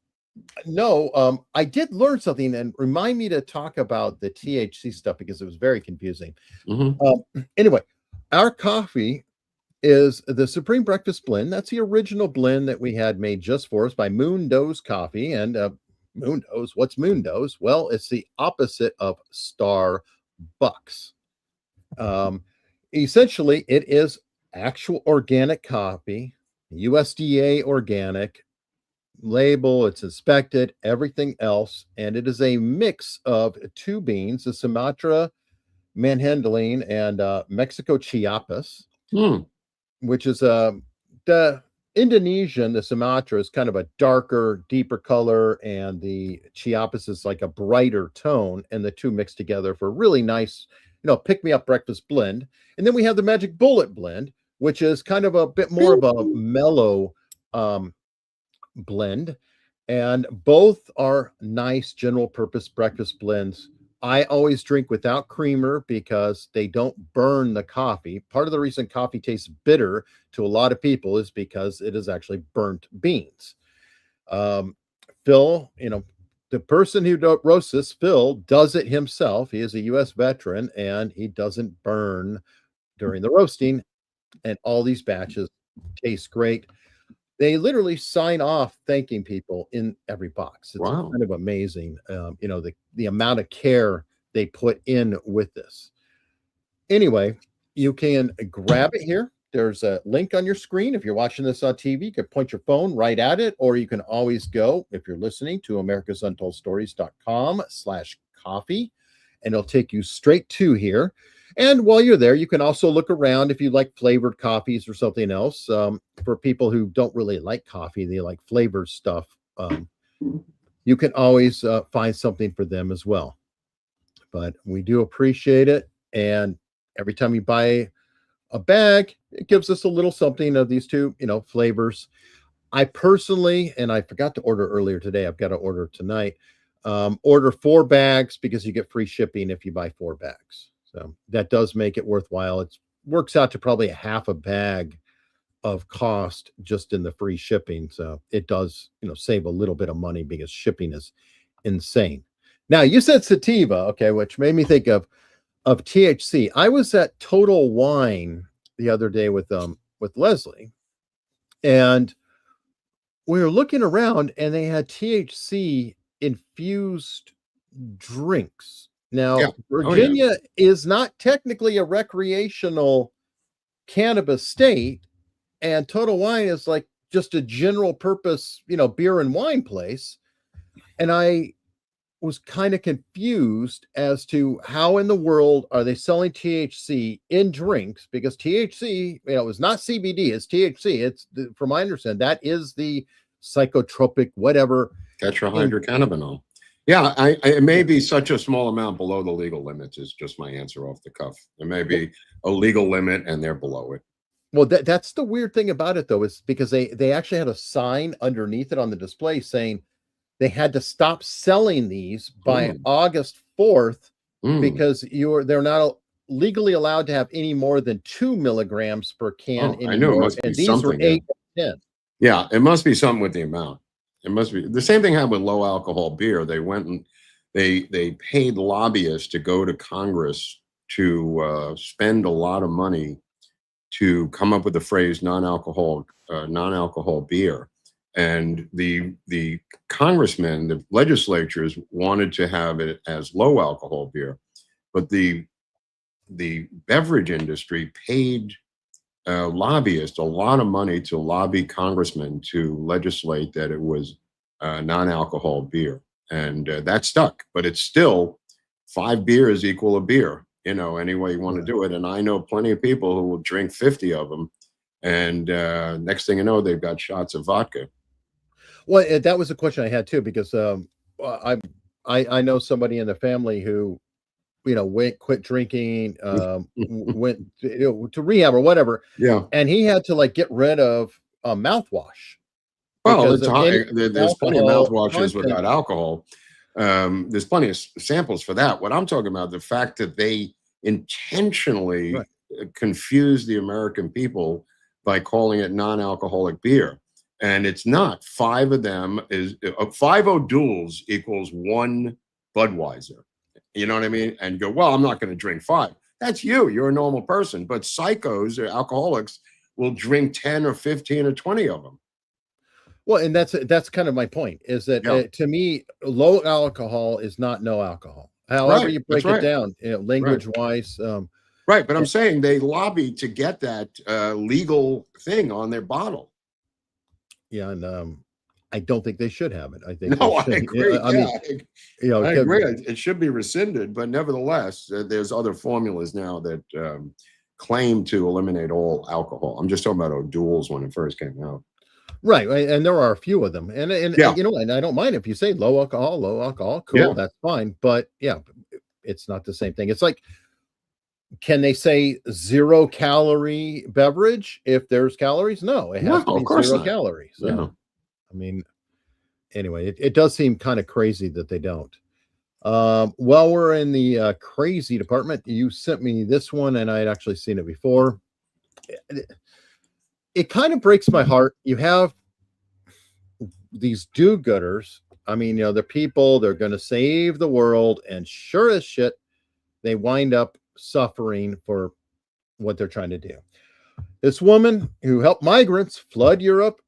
know. I did learn something, and remind me to talk about the THC stuff, because it was very confusing. Anyway, our coffee is the Supreme Breakfast Blend. That's the original blend that we had made just for us by Moondo's Coffee. And Moondo's, what's Moondo's? Well, it's the opposite of Starbucks. Essentially, it is actual organic coffee, USDA organic label. It's inspected, everything else, and it is a mix of two beans: the Sumatra Manhandling and Mexico Chiapas. Which is the Indonesian, the Sumatra is kind of a darker, deeper color, and the Chiapas is like a brighter tone, and the two mixed together for a really nice, pick-me-up breakfast blend. And then we have the Magic Bullet blend, which is kind of a bit more of a mellow blend, and both are nice general-purpose breakfast blends. I always drink without creamer because they don't burn the coffee. Part of the reason coffee tastes bitter to a lot of people is because it is actually burnt beans. Phil, the person who roasts this, Phil, does it himself. He is a U.S. veteran, and he doesn't burn during the roasting, and all these batches taste great. They literally sign off thanking people in every box. It's kind of amazing, the amount of care they put in with this. Anyway, you can grab it here. There's a link on your screen. If you're watching this on TV, you can point your phone right at it, or you can always go, if you're listening, to americasuntoldstories.com/coffee, and it'll take you straight to here. And while you're there, you can also look around if you like flavored coffees or something else. For people who don't really like coffee, they like flavored stuff. You can always find something for them as well. But we do appreciate it. And every time you buy a bag, it gives us a little something of these two, flavors. I personally, and I forgot to order earlier today, I've got to order tonight, order 4 bags because you get free shipping if you buy 4 bags. So that does make it worthwhile. It works out to probably a half a bag of cost just in the free shipping. So it does, save a little bit of money because shipping is insane. Now, you said sativa, okay, which made me think of THC. I was at Total Wine the other day with Leslie, and we were looking around, and they had THC infused drinks. Now, Virginia is not technically a recreational cannabis state, and Total Wine is like just a general purpose, beer and wine place. And I was kind of confused as to how in the world are they selling THC in drinks, because THC, is not CBD, it's THC. It's, from my understanding, that is the psychotropic, whatever. Tetrahydrocannabinol. Yeah, it may be such a small amount below the legal limits is just my answer off the cuff. There may be a legal limit and they're below it. Well, that's the weird thing about it, though, is because they actually had a sign underneath it on the display saying they had to stop selling these by August 4th because they're not legally allowed to have any more than 2 milligrams per can anymore. I knew it must be and these something. were 8 to 10. Yeah, it must be something with the amount. It must be the same thing happened with low alcohol beer. They went and they paid lobbyists to go to Congress to spend a lot of money to come up with the phrase non-alcohol beer. And the congressmen, the legislatures wanted to have it as low alcohol beer, but the beverage industry paid lobbyists a lot of money to lobby congressmen to legislate that it was non-alcohol beer, and that stuck. But it's still 5 beers equal a beer, any way you want to do it. And I know plenty of people who will drink 50 of them, and next thing you know, they've got shots of vodka. Well, that was a question I had too, because I know somebody in the family who, quit drinking, went to rehab or whatever. Yeah. And he had to like get rid of mouthwash. Well, there's plenty of mouthwashes without alcohol. There's plenty of samples for that. What I'm talking about, the fact that they intentionally confuse the American people by calling it non-alcoholic beer. And it's not. 5 of them is 5 O'Douls equals 1 Budweiser. You know what I mean? And go, well, I'm not going to drink 5. That's you. You're a normal person. But psychos or alcoholics will drink 10 or 15 or 20 of them. Well, and that's kind of my point, is that to me, low alcohol is not no alcohol. However you break it down, language wise. Right. But I'm saying they lobbied to get that legal thing on their bottle. Yeah, and I don't think they should have it. I think I agree. I mean, I agree. It should be rescinded, but nevertheless, there's other formulas now that claim to eliminate all alcohol. I'm just talking about O'Doul's when it first came out. Right, and there are a few of them, and and I don't mind if you say low alcohol, cool, that's fine. But yeah, it's not the same thing. It's like, can they say 0 calorie beverage if there's calories? No, it has to be 0 calories. So, I mean, anyway, it does seem kind of crazy that they don't. While we're in the crazy department, you sent me this one, and I had actually seen it before. It kind of breaks my heart. You have these do-gooders. I mean, they're people, they're going to save the world, and sure as shit, they wind up suffering for what they're trying to do. This woman who helped migrants flood Europe,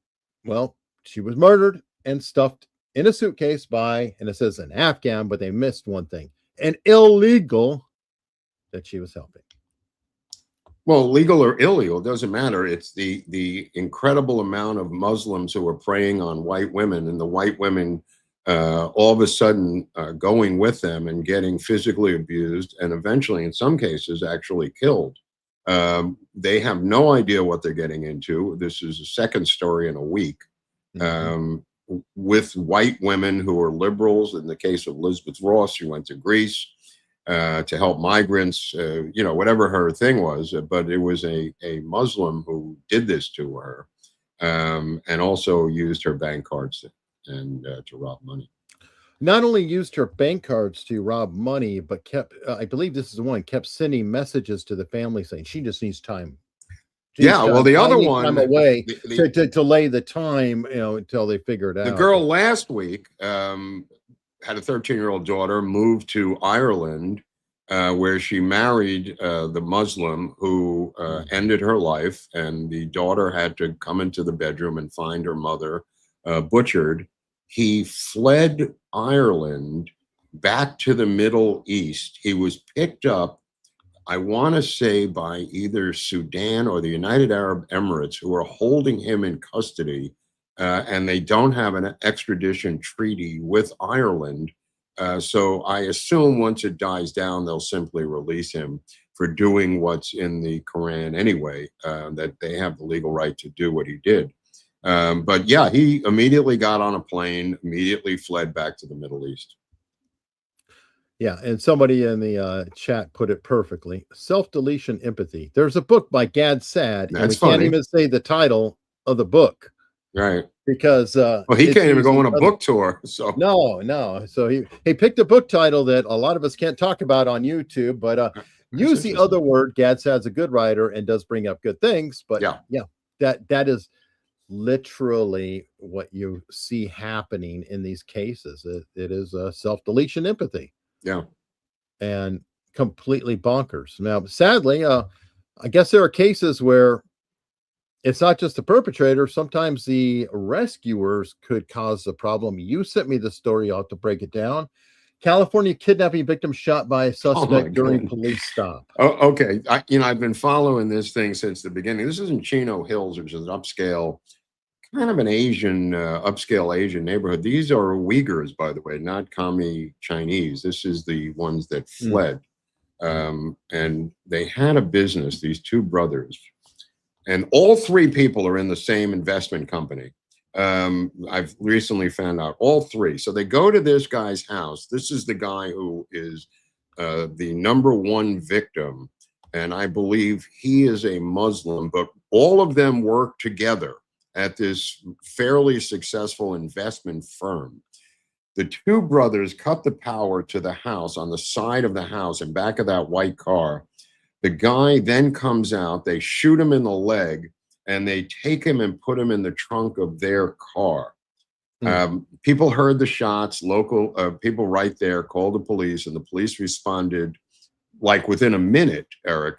well, she was murdered and stuffed in a suitcase by, and it says an Afghan, but they missed one thing, an illegal that she was helping. Well, legal or illegal, doesn't matter. It's the incredible amount of Muslims who are preying on white women, and the white women all of a sudden going with them and getting physically abused, and eventually, in some cases, actually killed. They have no idea what they're getting into. This is the second story in a week with white women who are liberals. In the case of Elizabeth Ross, she went to Greece to help migrants, whatever her thing was, but it was a Muslim who did this to her, and also used her bank cards to rob money. Not only used her bank cards to rob money, but kept, I believe this is the one, kept sending messages to the family saying she just needs time. Well, the other one, time away to delay the time, until they figure it out. The girl last week had a 13-year-old daughter, moved to Ireland, where she married the Muslim who ended her life, and the daughter had to come into the bedroom and find her mother butchered. He fled Ireland back to the Middle East. He was picked up I want to say by either Sudan or the United Arab Emirates, who are holding him in custody, and they don't have an extradition treaty with Ireland. So I assume once it dies down, they'll simply release him for doing what's in the Quran anyway, that they have the legal right to do what he did. But yeah, he immediately got on a plane, immediately fled back to the Middle East. Yeah, and somebody in the chat put it perfectly. Self-deletion empathy. There's a book by Gad Saad, and we can't even say the title of the book. Right. Because well, he can't even go on a book tour. So no. So he picked a book title that a lot of us can't talk about on YouTube, but use the other word. Gad Saad's a good writer and does bring up good things, but yeah, that is literally what you see happening in these cases. It is a self-deletion empathy. Yeah. And completely bonkers. Now, sadly, I guess there are cases where it's not just the perpetrator. Sometimes the rescuers could cause the problem. You sent me the story. I'll have to break it down. California kidnapping victim shot by a suspect during police stop. Oh, okay. I've been following this thing since the beginning. This is in Chino Hills, which is an upscale, kind of an Asian, upscale Asian neighborhood. These are Uyghurs, by the way, not commie Chinese. This is the ones that fled. And they had a business, these two brothers. And all three people are in the same investment company. I've recently found out all three. So they go to this guy's house. This is the guy who is the #1 victim. And I believe he is a Muslim, but all of them work together at this fairly successful investment firm. The two brothers cut the power to the house on the side of the house and back of that white car. The guy then comes out, they shoot him in the leg, and they take him and put him in the trunk of their car. People heard the shots, local people right there called the police, and the police responded like within a minute, Eric,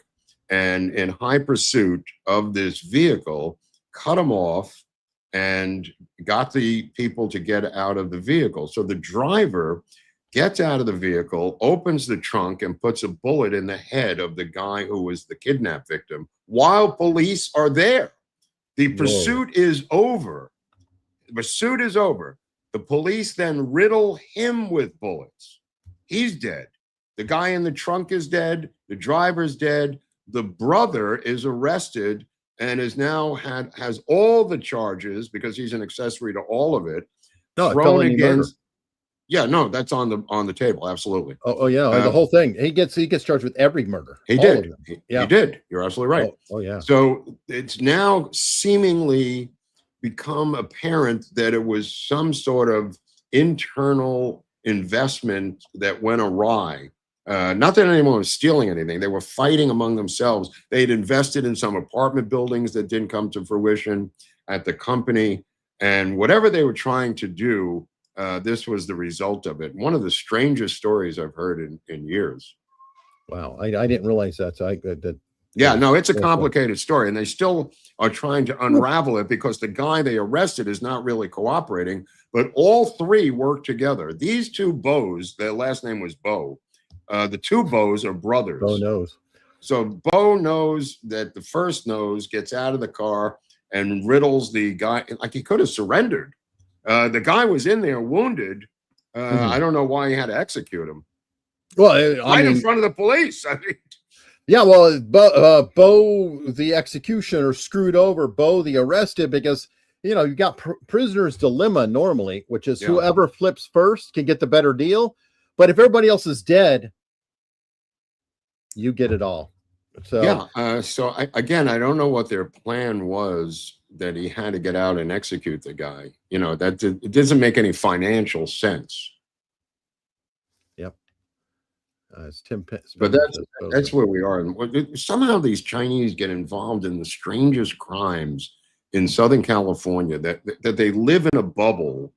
and in high pursuit of this vehicle, cut them off and got the people to get out of the vehicle. So the driver gets out of the vehicle, opens the trunk, and puts a bullet in the head of the guy who was the kidnap victim while police are there. The pursuit is over. The pursuit is over. The police then riddle him with bullets. He's dead. The guy in the trunk is dead. The driver's dead. The brother is arrested and is now has all the charges because he's an accessory to all of it. Thrown against. Yeah, no, that's on the table. Absolutely. Oh yeah, the whole thing. He gets charged with every murder. He did. He did. You're absolutely right. Oh yeah. So it's now seemingly become apparent that it was some sort of internal investment that went awry. Not that anyone was stealing anything. They were fighting among themselves. They'd invested in some apartment buildings that didn't come to fruition at the company. And whatever they were trying to do, this was the result of it. One of the strangest stories I've heard in years. Wow. I didn't realize that. So yeah, no, it's a complicated story. And they still are trying to unravel it because the guy they arrested is not really cooperating. But all three work together. These two Bows, their last name was Bow. The two Bows are brothers. Bo knows. So Bo knows that the first Nose gets out of the car and riddles the guy. Like he could have surrendered. The guy was in there wounded. I don't know why he had to execute him. Well, in front of the police. I mean, yeah, well, Bo, the executioner, screwed over Bo, the arrested, because you got prisoner's dilemma normally, which is whoever flips first can get the better deal. But if everybody else is dead, you get it all. So yeah. So I don't know what their plan was that he had to get out and execute the guy. It doesn't make any financial sense. Yep. It's Tim Pitts. But that's where we are. And somehow these Chinese get involved in the strangest crimes in Southern California that they live in a bubble.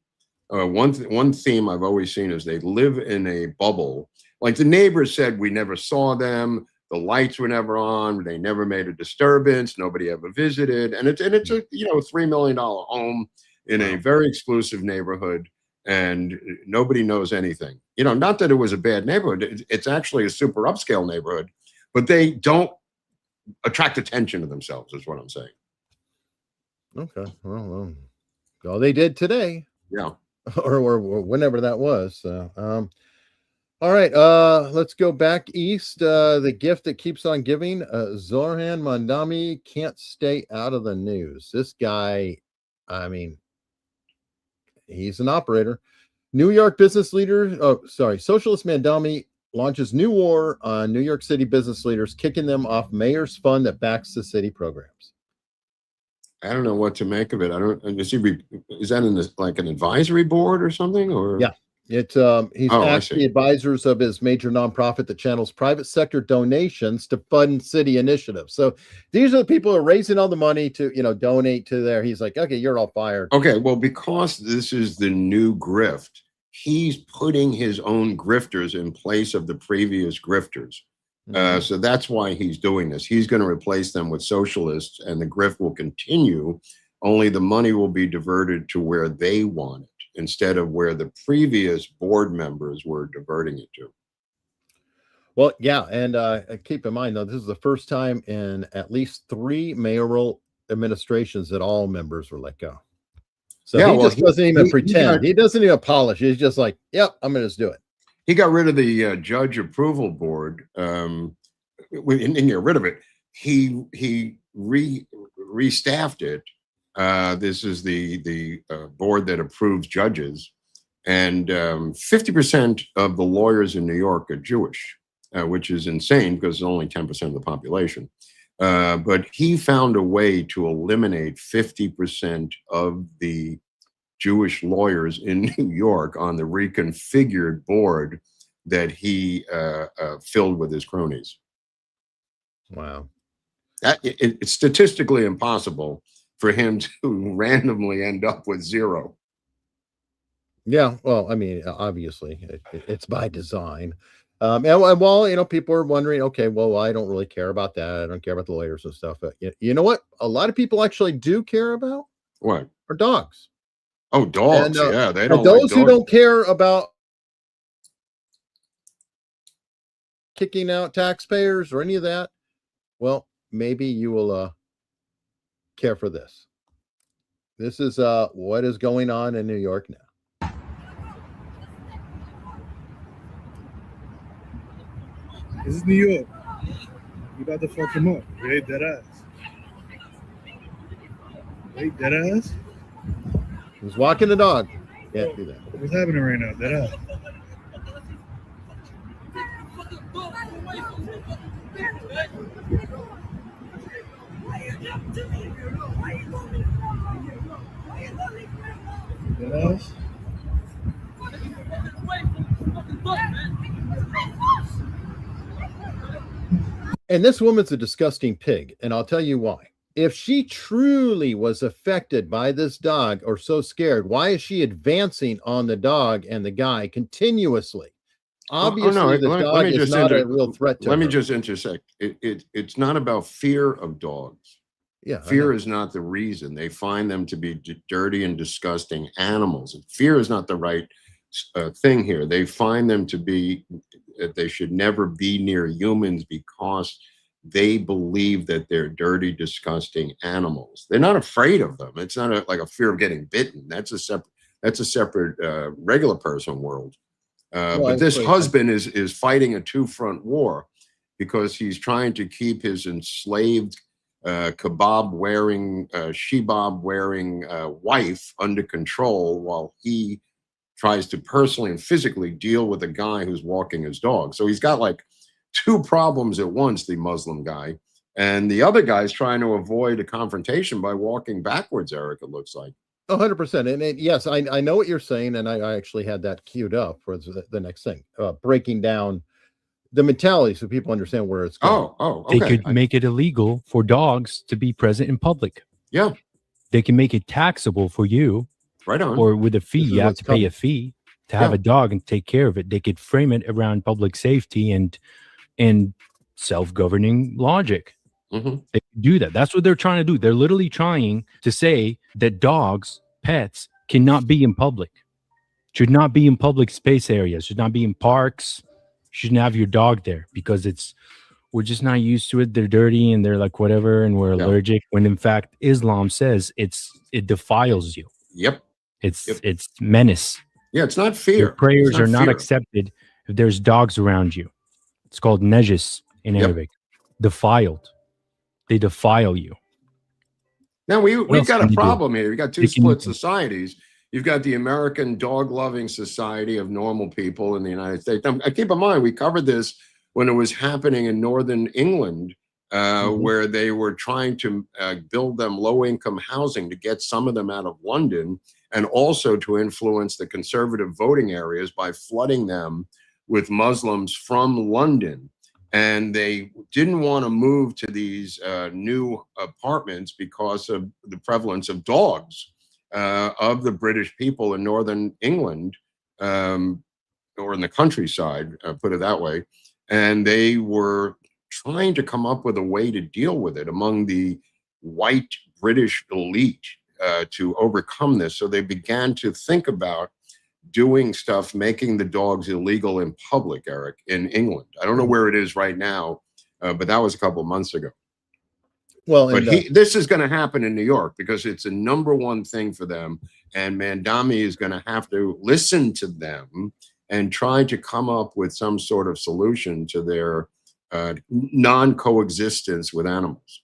One theme I've always seen is they live in a bubble. Like the neighbors said, we never saw them. The lights were never on. They never made a disturbance. Nobody ever visited. And it's a $3 million home in a very exclusive neighborhood, and nobody knows anything. Not that it was a bad neighborhood. It's actually a super upscale neighborhood, but they don't attract attention to themselves, is what I'm saying. Okay. Well, they did today. Yeah. or whenever that was. All right. Let's go back east. The gift that keeps on giving. Zoran Mamdani can't stay out of the news. This guy, I mean, he's an operator. New York business leader. Socialist Mamdani launches new war on New York City business leaders, kicking them off mayor's fund that backs the city programs. I don't know what to make of it. Is that in this, like an advisory board or something? Or yeah, it's he's actually advisors of his major nonprofit that channels private sector donations to fund city initiatives. So these are the people who are raising all the money to donate to there. He's like, okay, you're all fired. Okay, well, because this is the new grift, he's putting his own grifters in place of the previous grifters. So that's why he's doing this. He's going to replace them with socialists, and the grift will continue, only the money will be diverted to where they want it instead of where the previous board members were diverting it to. Well, yeah, and keep in mind, though, this is the first time in at least 3 mayoral administrations that all members were let go. So yeah, he just doesn't even pretend. He doesn't even polish. He's just like, yep, I'm going to just do it. He got rid of the judge approval board. We didn't get rid of it. He restaffed it. This is the board that approves judges, and 50% of the lawyers in New York are Jewish, which is insane because it's only 10% of the population. But he found a way to eliminate 50% of the Jewish lawyers in New York on the reconfigured board that he filled with his cronies. Wow. It's statistically impossible for him to randomly end up with 0. Yeah, well, I mean, obviously, it's by design. And well, people are wondering, okay, well, I don't really care about that. I don't care about the lawyers and stuff. But you know what? A lot of people actually do care about what? Are dogs. Oh, dogs! And, yeah, they don't. Those who don't care about kicking out taxpayers or any of that, well, maybe you will care for this. This is what is going on in New York now. This is New York. You about to fuck him up. You hate that ass. Hate that ass? He's walking the dog. Can't do that. What's happening right now? That ass. That ass? And this woman's a disgusting pig, and I'll tell you why. If she truly was affected by this dog or so scared, why is she advancing on the dog and the guy continuously? Obviously, the dog is not a real threat to her. Let me just intersect. It's not about fear of dogs. Yeah, fear is not the reason. They find them to be dirty and disgusting animals. Fear is not the right thing here. They find them to be, they should never be near humans because they believe that they're dirty, disgusting animals. They're not afraid of them. It's not like a fear of getting bitten. That's a separate regular person world. But this husband is fighting a two-front war because he's trying to keep his enslaved kebab-wearing, shebab-wearing wife under control while he tries to personally and physically deal with a guy who's walking his dog. So he's got like 2 problems at once, the Muslim guy. And the other guy's trying to avoid a confrontation by walking backwards, Eric, it looks like. 100%. And yes, I know what you're saying. And I actually had that queued up for the next thing, breaking down the mentality so people understand where it's going. Okay. They could make it illegal for dogs to be present in public. Yeah. They can make it taxable for you. Right on. Or with a fee, you have to pay a fee to have a dog and take care of it. They could frame it around public safety and self-governing logic. Mm-hmm. They do that. That's what they're trying to do. They're literally trying to say that dogs, pets, cannot be in public, should not be in public space areas, should not be in parks, shouldn't have your dog there because it's we're just not used to it. They're dirty and they're like whatever, and we're allergic. When in fact, Islam says it defiles you. Yep. It's menace. Yeah, it's not fear. Your prayers are not fear. accepted if there's dogs around you. It's called najis in Arabic. Defiled. They defile you. Now we've got a problem here. We've got two split do? societies. You've got the American dog-loving society of normal people in the United States. Now, keep in mind, we covered this when it was happening in northern England, where they were trying to build them low-income housing to get some of them out of London, and also to influence the conservative voting areas by flooding them with Muslims from London. And they didn't want to move to these new apartments because of the prevalence of dogs of the British people in northern England, or in the countryside, put it that way. And they were trying to come up with a way to deal with it among the white British elite to overcome this. So they began to think about doing stuff, making the dogs illegal in public, Eric, in England. I don't know where it is right now, but that was a couple of months ago. Well, but this is going to happen in New York because it's a #1 thing for them. And Mamdani is going to have to listen to them and try to come up with some sort of solution to their non-coexistence with animals.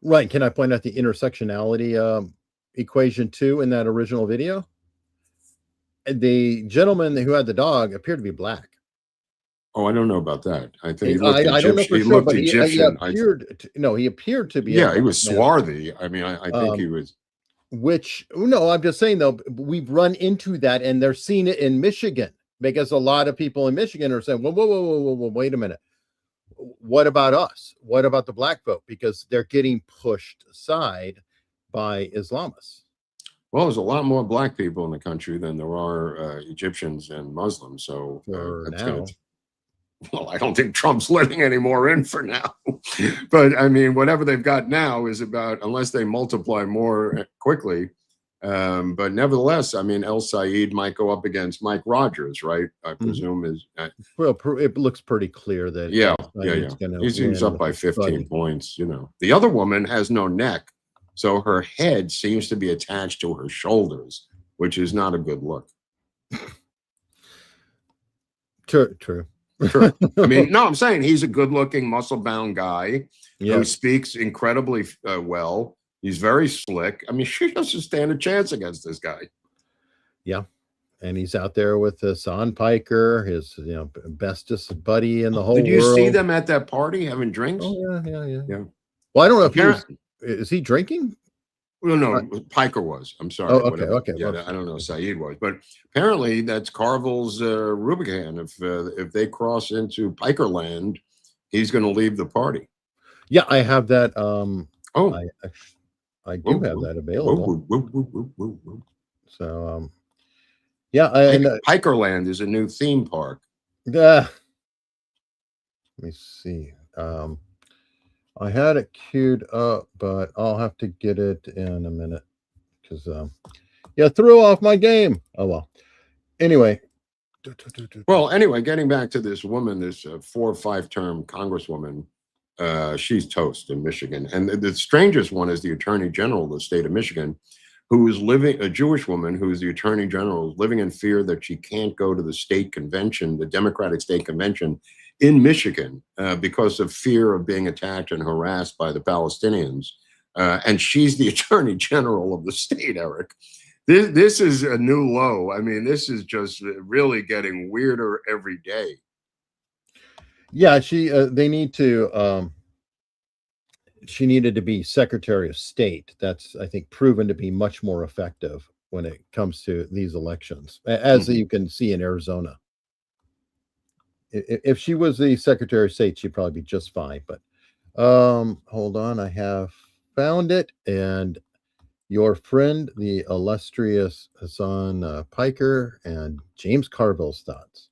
Right. Can I point out the intersectionality equation too in that original video? The gentleman who had the dog appeared to be black. Oh, I don't know about that. I think he I looked don't know for Egyptian. sure, but he Egyptian. he appeared to be. Yeah, he was swarthy. I mean, I think he was. Which, no, I'm just saying though, we've run into that, and they're seeing it in Michigan because a lot of people in Michigan are saying, whoa, wait a minute. What about us? What about the black vote? Because they're getting pushed aside by Islamists. Well, there's a lot more black people in the country than there are Egyptians and Muslims. So that's now. Well, I don't think Trump's letting any more in for now. But I mean, whatever they've got now is about, unless they multiply more quickly. But nevertheless, I mean, El Said might go up against Mike Rogers, right? I presume is. Well, it looks pretty clear that. Yeah. He's up by 15 points. You know, the other woman has no neck, so her head seems to be attached to her shoulders, which is not a good look. True. Sure. I mean, no, I'm saying he's a good-looking, muscle-bound guy who speaks incredibly well. He's very slick. I mean, she doesn't stand a chance against this guy. Yeah, and he's out there with Hassan Piker, his bestest buddy in the whole world. Did you see them at that party having drinks? Oh yeah. Well, I don't know if is he drinking? Well, no, Piker was. I'm sorry. Oh, okay. Yeah, I don't know. Saeed was, but apparently that's Carville's Rubicon. If they cross into Piker land, he's going to leave the party. Yeah, I have that. I do have that available. So, Piker land is a new theme park. Let me see. I had it queued up, but I'll have to get it in a minute because threw off my game. Oh well. Anyway. Well, anyway, getting back to this woman, this 4 or 5 term congresswoman, she's toast in Michigan. And the strangest one is the Attorney General of the state of Michigan, who is a Jewish woman who is the Attorney General, living in fear that she can't go to the state convention, the Democratic state convention in Michigan, because of fear of being attacked and harassed by the Palestinians. And she's the Attorney General of the state, Eric. This is a new low. I mean, this is just really getting weirder every day. Yeah, they need to, she needed to be Secretary of State. That's, I think, proven to be much more effective when it comes to these elections, as you can see in Arizona. If she was the Secretary of State, she'd probably be just fine. But hold on, I have found it. And your friend, the illustrious Hassan Piker, and James Carville's thoughts.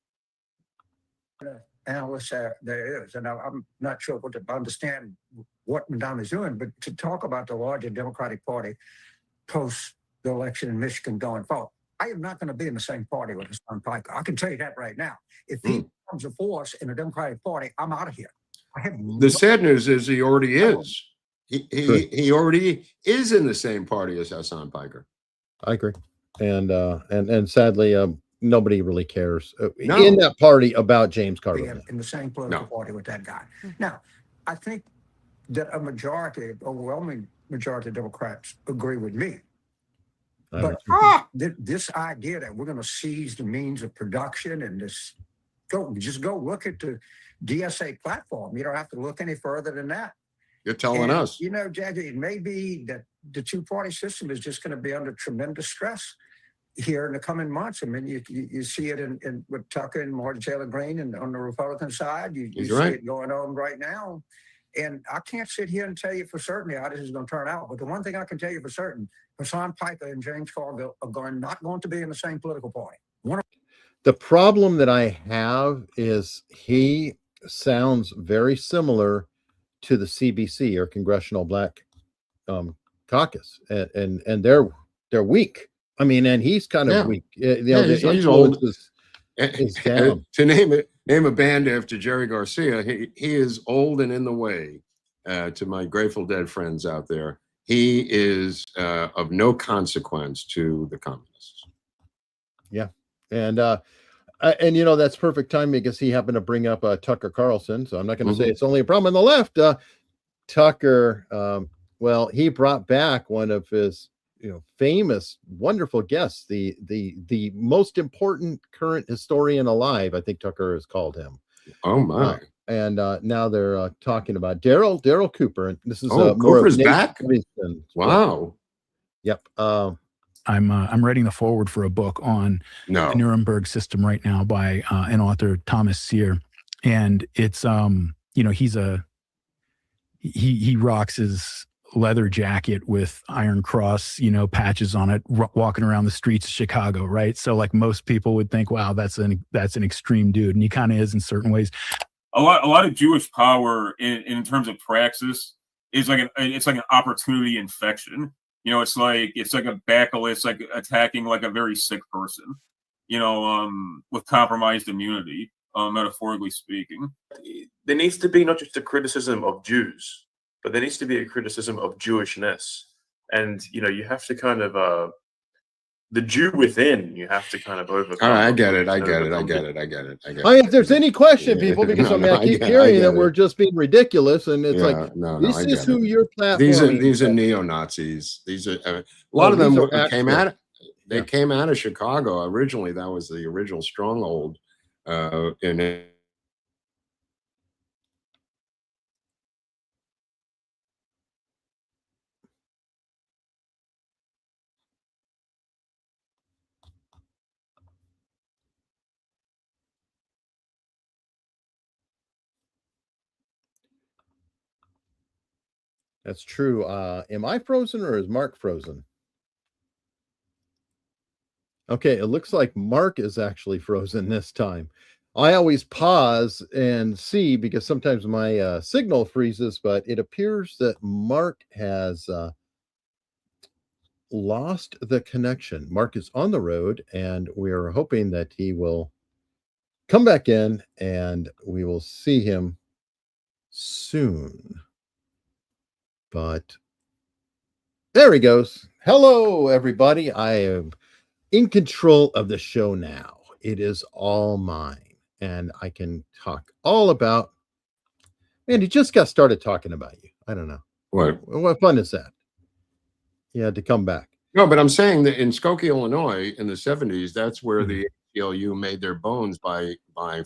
Analysts there is, and I'm not sure what to understand what Mamdani is doing, but to talk about the larger Democratic Party post the election in Michigan going forward, I am not going to be in the same party with Hassan Piker. I can tell you that right now. If he becomes a force in the Democratic Party, I'm out of here. The sad news is he already is. He already is in the same party as Hassan Piker. I agree, and sadly, nobody really cares No. in that party about James Carville. In the same political party with that guy. Now, I think that a majority, overwhelming majority of Democrats agree with me. But this idea that we're going to seize the means of production and just go look at the DSA platform. You don't have to look any further than that. You're telling us. You know, Judge, it may be that the two-party system is just going to be under tremendous stress here in the coming months. I mean, you see it in with Tucker and Martin Taylor Greene, and on the Republican side, you see it going on right now. And I can't sit here and tell you for certain how this is going to turn out. But the one thing I can tell you for certain, Hassan Piker and James Carville are not going to be in the same political party. The problem that I have is he sounds very similar to the CBC, or Congressional Black Caucus, and they're weak. I mean, and he's kind of weak. He's old. Is down. To name a band after Jerry Garcia, he is old and in the way. To my Grateful Dead friends out there, he is of no consequence to the communists. Yeah, and you know, that's perfect time because he happened to bring up Tucker Carlson. So I'm not going to say it's only a problem on the left. Tucker, well, he brought back one of his, famous, wonderful guests, the most important current historian alive. I think Tucker has called him. Oh my! And now they're talking about Daryl Cooper, and this is Cooper's back. Wow. Yep. I'm writing the foreword for a book on the Nuremberg system right now by an author, Thomas Sear, and it's he rocks his leather jacket with Iron Cross patches on it, walking around the streets of Chicago, right? So like most people would think, wow, that's an extreme dude, and he kind of is in certain ways. A lot of Jewish power in terms of praxis is like an opportunity infection. It's like a bacillus, like attacking like a very sick person, with compromised immunity, metaphorically speaking. There needs to be not just a criticism of Jews, but there needs to be a criticism of Jewishness. And, you have to kind of, the Jew within, you have to kind of overcome. I get it. If there's any question, people, because I keep hearing that we're just being ridiculous, and it's this is who your platform. These are neo-Nazis. These are a lot of them came out. They came out of Chicago originally. That was the original stronghold in it. That's true. Am I frozen or is Mark frozen? Okay, it looks like Mark is actually frozen this time. I always pause and see because sometimes my signal freezes, but it appears that Mark has lost the connection. Mark is on the road, and we're hoping that he will come back in and we will see him soon. But there he goes. Hello, everybody. I am in control of the show now. It is all mine, and I can talk all about. Man, he just got started talking about you. I don't know. What fun is that? He had to come back. No, but I'm saying that in Skokie, Illinois, in the 70s, that's where the ACLU made their bones by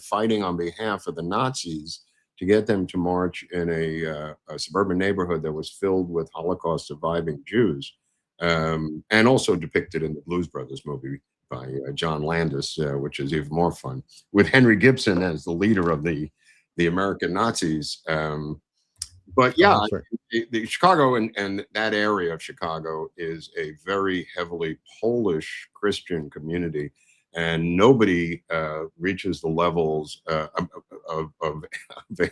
fighting on behalf of the Nazis to get them to march in a suburban neighborhood that was filled with Holocaust surviving Jews, and also depicted in the Blues Brothers movie by John Landis, which is even more fun, with Henry Gibson as the leader of the American Nazis. But yeah, the Chicago and that area of Chicago is a very heavily Polish Christian community. And nobody reaches the levels of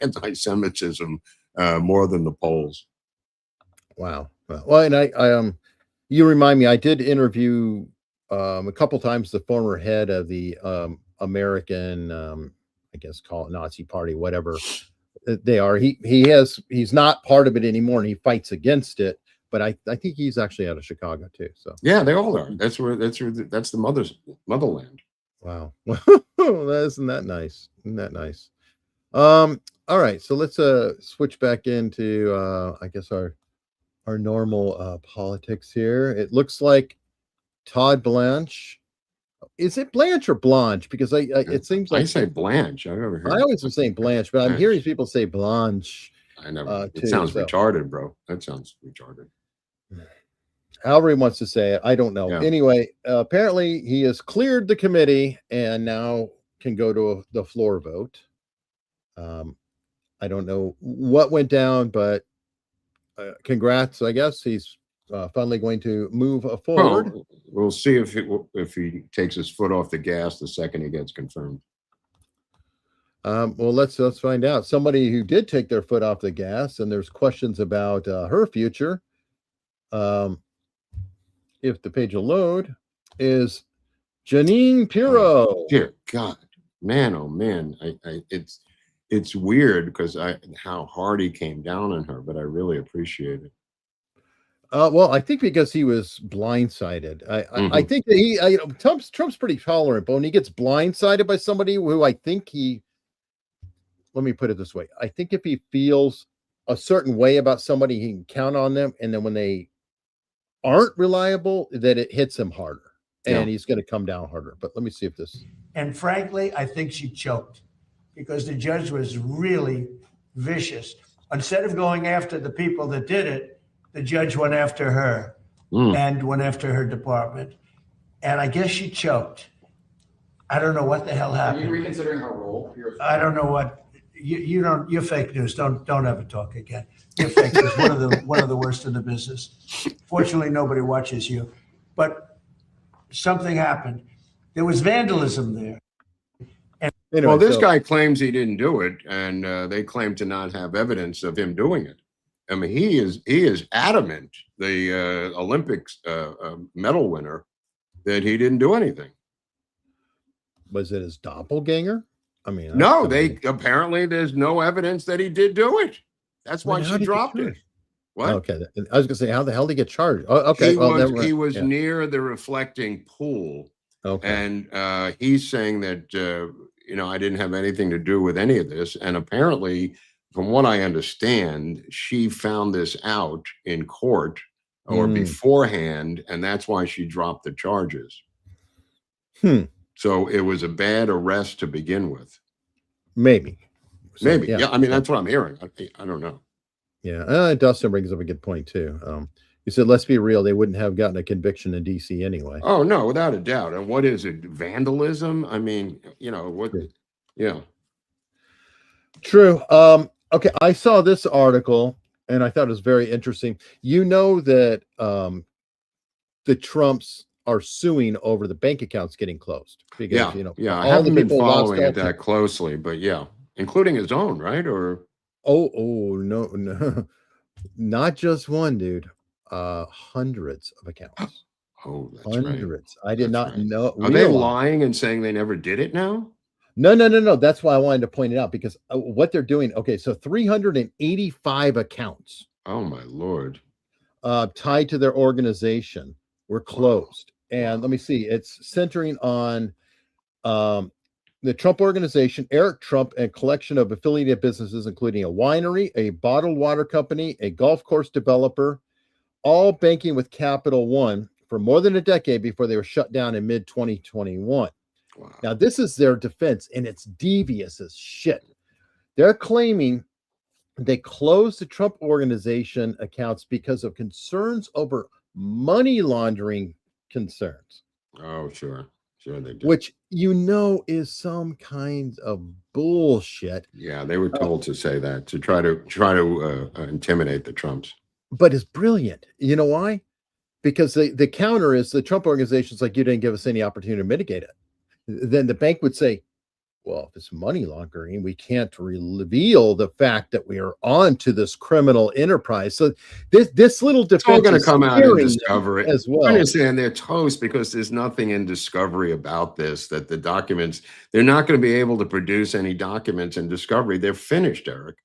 anti-Semitism more than the Poles. Wow. Well, and I you remind me, I did interview a couple times the former head of the American, I guess call it Nazi Party, whatever, They are. He's not part of it anymore, and he fights against it. But I think he's actually out of Chicago too. So yeah, they all are. That's the motherland. Wow. Isn't that nice? Isn't that nice? All right, so let's switch back into I guess our normal politics here. It looks like Todd Blanche. Is it Blanche or Blanche? Because it seems like I say Blanche. I've never heard. I always was saying Blanche, but I'm hearing people say Blanche. I never. It sounds retarded, bro. That sounds retarded. However he wants to say it, I don't know. Yeah. Anyway, apparently he has cleared the committee and now can go to the floor vote. I don't know what went down, but congrats. I guess he's finally going to move forward. Well, we'll see if he takes his foot off the gas the second he gets confirmed. Well, let's find out. Somebody who did take their foot off the gas, and there's questions about her future. If the page will load, is Janine Pirro. Oh, dear God, man, oh man, it's weird because how hard he came down on her, but I really appreciate it. Well, I think because he was blindsided. I think that Trump's pretty tolerant, but when he gets blindsided by somebody who I think let me put it this way. I think if he feels a certain way about somebody, he can count on them. And then when they aren't reliable, that it hits him harder and he's going to come down harder. But let me see if this. And frankly, I think she choked because the judge was really vicious. Instead of going after the people that did it, the judge went after her and went after her department. And I guess she choked. I don't know what the hell happened. Are you reconsidering her role? I don't know what you don't. You're fake news. Don't ever talk again. You're fake news. One of the worst in the business. Fortunately, nobody watches you. But something happened. There was vandalism there. And anyway, well, this guy claims he didn't do it, and they claim to not have evidence of him doing it. I mean, he is adamant, the Olympics medal winner, that he didn't do anything. Was it his doppelganger? I mean, no, apparently there's no evidence that he did do it. That's why she dropped it. What? Okay, I was gonna say, how the hell did he get charged? Oh, okay, he was near the reflecting pool. Okay, and he's saying that I didn't have anything to do with any of this, and apparently, from what I understand, she found this out in court or beforehand, and that's why she dropped the charges. So it was a bad arrest to begin with. Maybe. Yeah. I mean, that's what I'm hearing. I don't know. Yeah. Dustin brings up a good point too. He said, let's be real. They wouldn't have gotten a conviction in DC anyway. Oh no, without a doubt. And what is it? Vandalism? I mean, what? Yeah. True. Okay. I saw this article and I thought it was very interesting. You know that the Trumps are suing over the bank accounts getting closed because I haven't been following it that closely, but including his own, right? Or no, not just one, dude. Hundreds of accounts. Oh, that's hundreds. Right. I did not know. Are they lying and saying they never did it now? No. That's why I wanted to point it out because what they're doing. Okay, so 385 accounts. Oh my Lord. Tied to their organization were closed. And let me see, it's centering on the Trump Organization, Eric Trump, and a collection of affiliated businesses, including a winery, a bottled water company, a golf course developer, all banking with Capital One for more than a decade before they were shut down in mid-2021. Wow. Now, this is their defense, and it's devious as shit. They're claiming they closed the Trump Organization accounts because of concerns over money laundering concerns. Oh, sure they did. Which is some kind of bullshit. Yeah, they were told to say that to try to intimidate the Trumps. But it's brilliant. You know why? Because the counter is the Trump Organization's like, you didn't give us any opportunity to mitigate it. Then the bank would say, well, if it's money laundering, we can't reveal the fact that we are on to this criminal enterprise. So this little defense is all going to come out in discovery as well. I understand they're toast because there's nothing in discovery about this, that the documents, they're not going to be able to produce any documents in discovery. They're finished, Eric.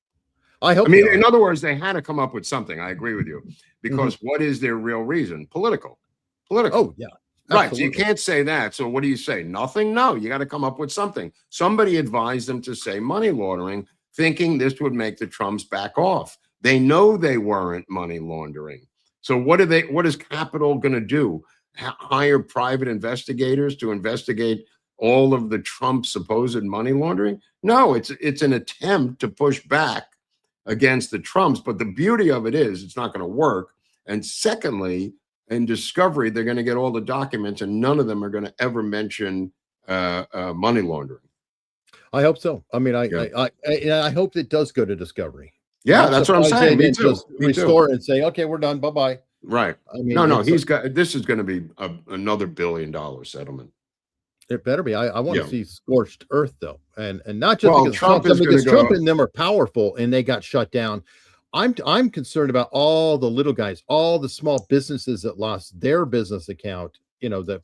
I hope. I mean, not. in other words, they had to come up with something. I agree with you, because what is their real reason? Political. Oh yeah. Right. Absolutely. So you can't say that. So what do you say? Nothing? No, you got to come up with something. Somebody advised them to say money laundering, thinking this would make the Trumps back off. They know they weren't money laundering. So what is Capitol going to do? Hire private investigators to investigate all of the Trump supposed money laundering? No, it's an attempt to push back against the Trumps. But the beauty of it is it's not going to work. And secondly, in discovery, they're going to get all the documents, and none of them are going to ever mention money laundering. I hope so. I mean, I hope it does go to discovery. Yeah, that's what I'm saying. Me too. Just restore and say, okay, we're done. Bye bye. Right. I mean, no. This is going to be another $1 billion settlement. It better be. I want to see scorched earth though, and not just because Trump and them are powerful and they got shut down. I'm concerned about all the little guys, all the small businesses that lost their business account. You know, the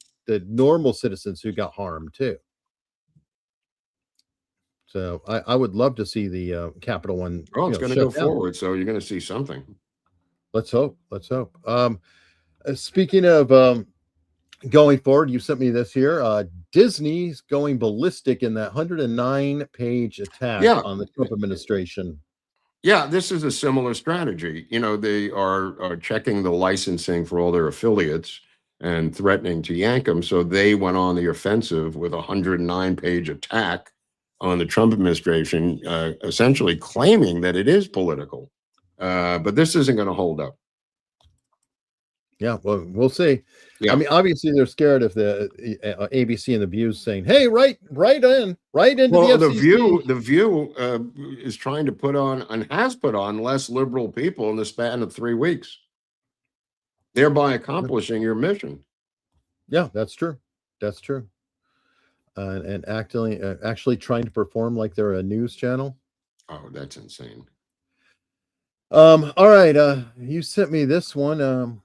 normal citizens who got harmed too. So I would love to see the Capitol one. Oh, it's going to go forward, so you're going to see something. Let's hope. Let's hope. Speaking of going forward, you sent me this here. Disney's going ballistic in that 109-page attack on the Trump administration. Yeah, this is a similar strategy. You know, they are checking the licensing for all their affiliates and threatening to yank them. So they went on the offensive with a 109-page attack on the Trump administration, essentially claiming that it is political. But this isn't going to hold up. Yeah, well, we'll see. Yeah. I mean, obviously they're scared of the ABC and the View saying, "Hey, right into the FCC." The View is trying to put on and has put on less liberal people in the span of 3 weeks, thereby accomplishing your mission. Yeah, that's true. That's true. And actually trying to perform like they're a news channel. Oh, that's insane. All right. You sent me this one.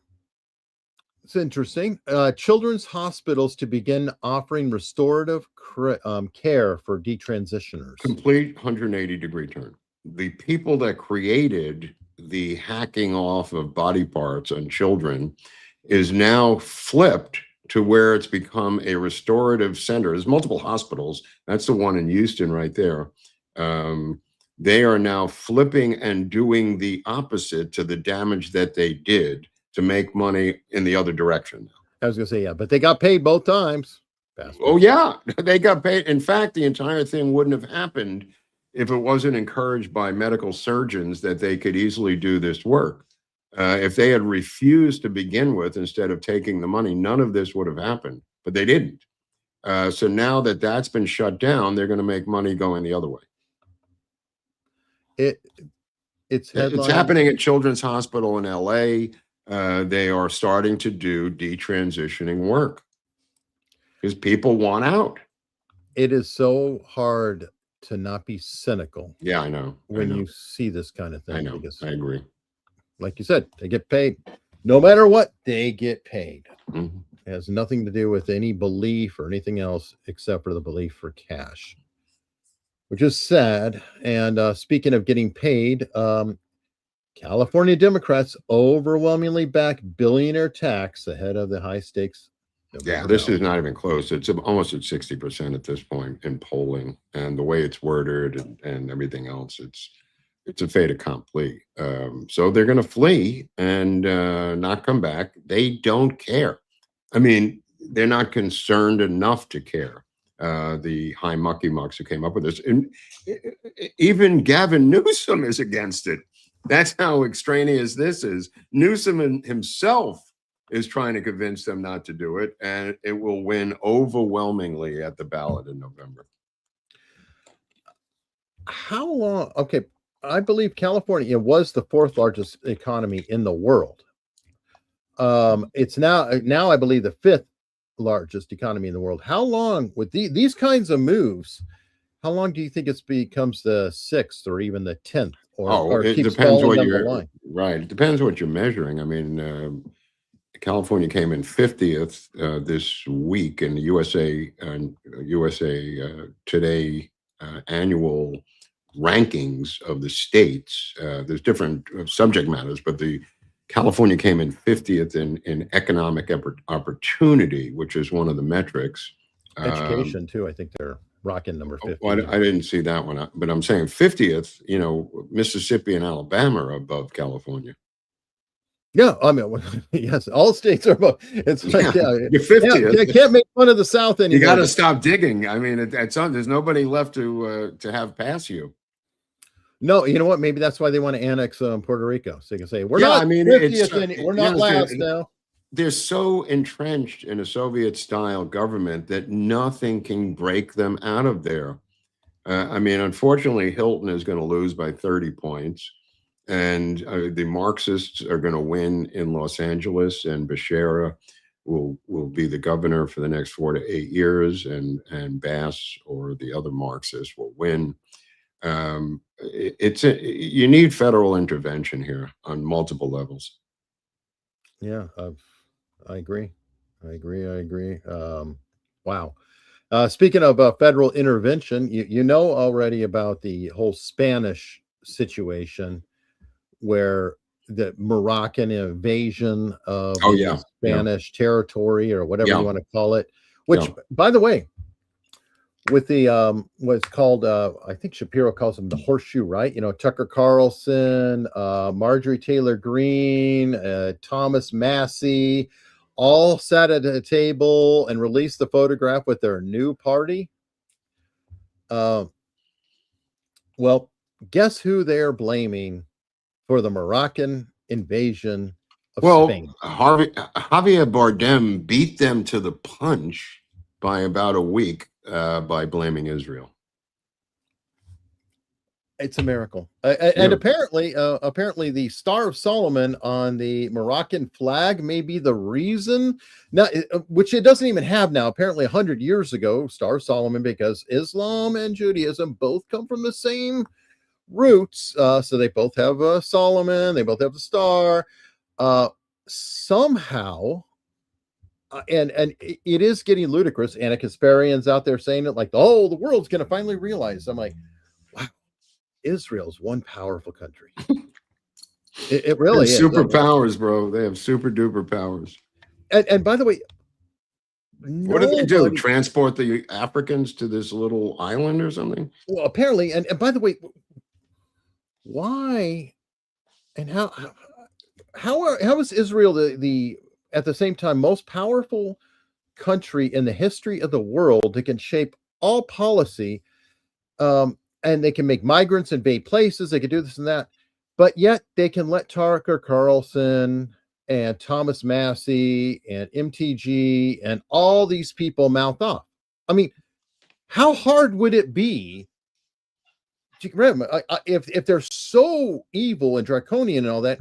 It's interesting. Children's hospitals to begin offering restorative care for detransitioners. Complete 180-degree turn. The people that created the hacking off of body parts on children is now flipped to where it's become a restorative center. There's multiple hospitals. That's the one in Houston right there. They are now flipping and doing the opposite to the damage that they did to make money in the other direction. I was going to say, yeah, but they got paid both times. Oh, yeah, they got paid. In fact, the entire thing wouldn't have happened if it wasn't encouraged by medical surgeons that they could easily do this work. If they had refused to begin with, instead of taking the money, none of this would have happened, but they didn't. So now that that's been shut down, they're going to make money going the other way. It's happening at Children's Hospital in LA. They are starting to do detransitioning work because people want out. It is so hard to not be cynical. Yeah, I know. When you see this kind of thing. I know. I agree. Like you said, they get paid. No matter what, they get paid. Mm-hmm. It has nothing to do with any belief or anything else except for the belief for cash, which is sad. And speaking of getting paid, California Democrats overwhelmingly back billionaire tax ahead of the high stakes. Yeah, this is not even close. It's almost at 60% at this point in polling, and the way it's worded and everything else, it's a fait accompli. So they're going to flee and not come back. They don't care. I mean, they're not concerned enough to care. The high mucky mucks who came up with this, and even Gavin Newsom is against it. That's how extraneous this is. Newsom himself is trying to convince them not to do it, and it will win overwhelmingly at the ballot in November. How long? Okay, I believe California was the 4th largest economy in the world. It's now I believe the 5th largest economy in the world. How long with these kinds of moves? How long do you think it becomes the 6th or even the 10th? Or it depends what you're right. It depends what you're measuring. I mean, California came in 50th this week in the USA Today annual rankings of the states. There's different subject matters, but California came in 50th in economic opportunity, which is one of the metrics. Education too. I think they're rocking number 50. Well, I didn't see that one, but I'm saying 50th. Mississippi and Alabama are above California. Yeah, I mean, yes, all states are above. It's like, you're 50th. I can't make fun of the South anymore. You got to stop digging. I mean, there's nobody left to have pass you. No, you know what? Maybe that's why they want to annex Puerto Rico, so you can say we're not. We're not last now. They're so entrenched in a Soviet-style government that nothing can break them out of there. I mean, unfortunately, Hilton is going to lose by 30 points. And the Marxists are going to win in Los Angeles, and Becerra will be the governor for the next 4 to 8 years, and Bass or the other Marxists will win. You need federal intervention here on multiple levels. Yeah, I agree. Wow. Speaking of federal intervention, you know already about the whole Spanish situation, where the Moroccan invasion of Spanish territory, or whatever you want to call it, which, by the way, with the what's called, I think Shapiro calls them the horseshoe, right? Tucker Carlson, Marjorie Taylor Greene, Thomas Massey, all sat at a table and released the photograph with their new party. Well, guess who they're blaming for the Moroccan invasion of Spain? Javier Bardem beat them to the punch by about a week by blaming Israel. It's a miracle. And apparently the Star of Solomon on the Moroccan flag may be the reason now, which it doesn't even have now. Apparently 100 years ago, Star of Solomon, because Islam and Judaism both come from the same roots, so they both have Solomon, they both have the star, somehow, and it is getting ludicrous. Anna Kasparian's out there saying it like, oh, the world's going to finally realize. I'm like, wow, Israel's one powerful country. It really is. Superpowers, bro. They have super duper powers. And by the way, what do they do? Transport the Africans to this little island or something? Well, apparently, and by the way, why and how is Israel the at the same time most powerful country in the history of the world that can shape all policy, and they can make migrants invade places, they can do this and that, but yet they can let Tucker Carlson and Thomas Massey and MTG and all these people mouth off? I mean, how hard would it be if they're so evil and draconian and all that?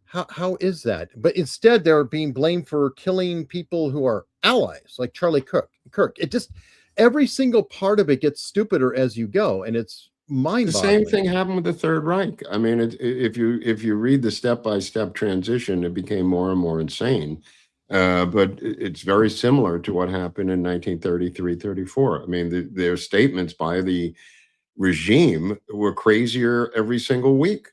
How is that? But instead, they're being blamed for killing people who are allies, like Charlie Kirk. It just, every single part of it gets stupider as you go, and it's mind-boggling. The same thing happened with the Third Reich. I mean, if you read the step-by-step transition, it became more and more insane. But it's very similar to what happened in 1933-34. I mean, their statements by the regime were crazier every single week.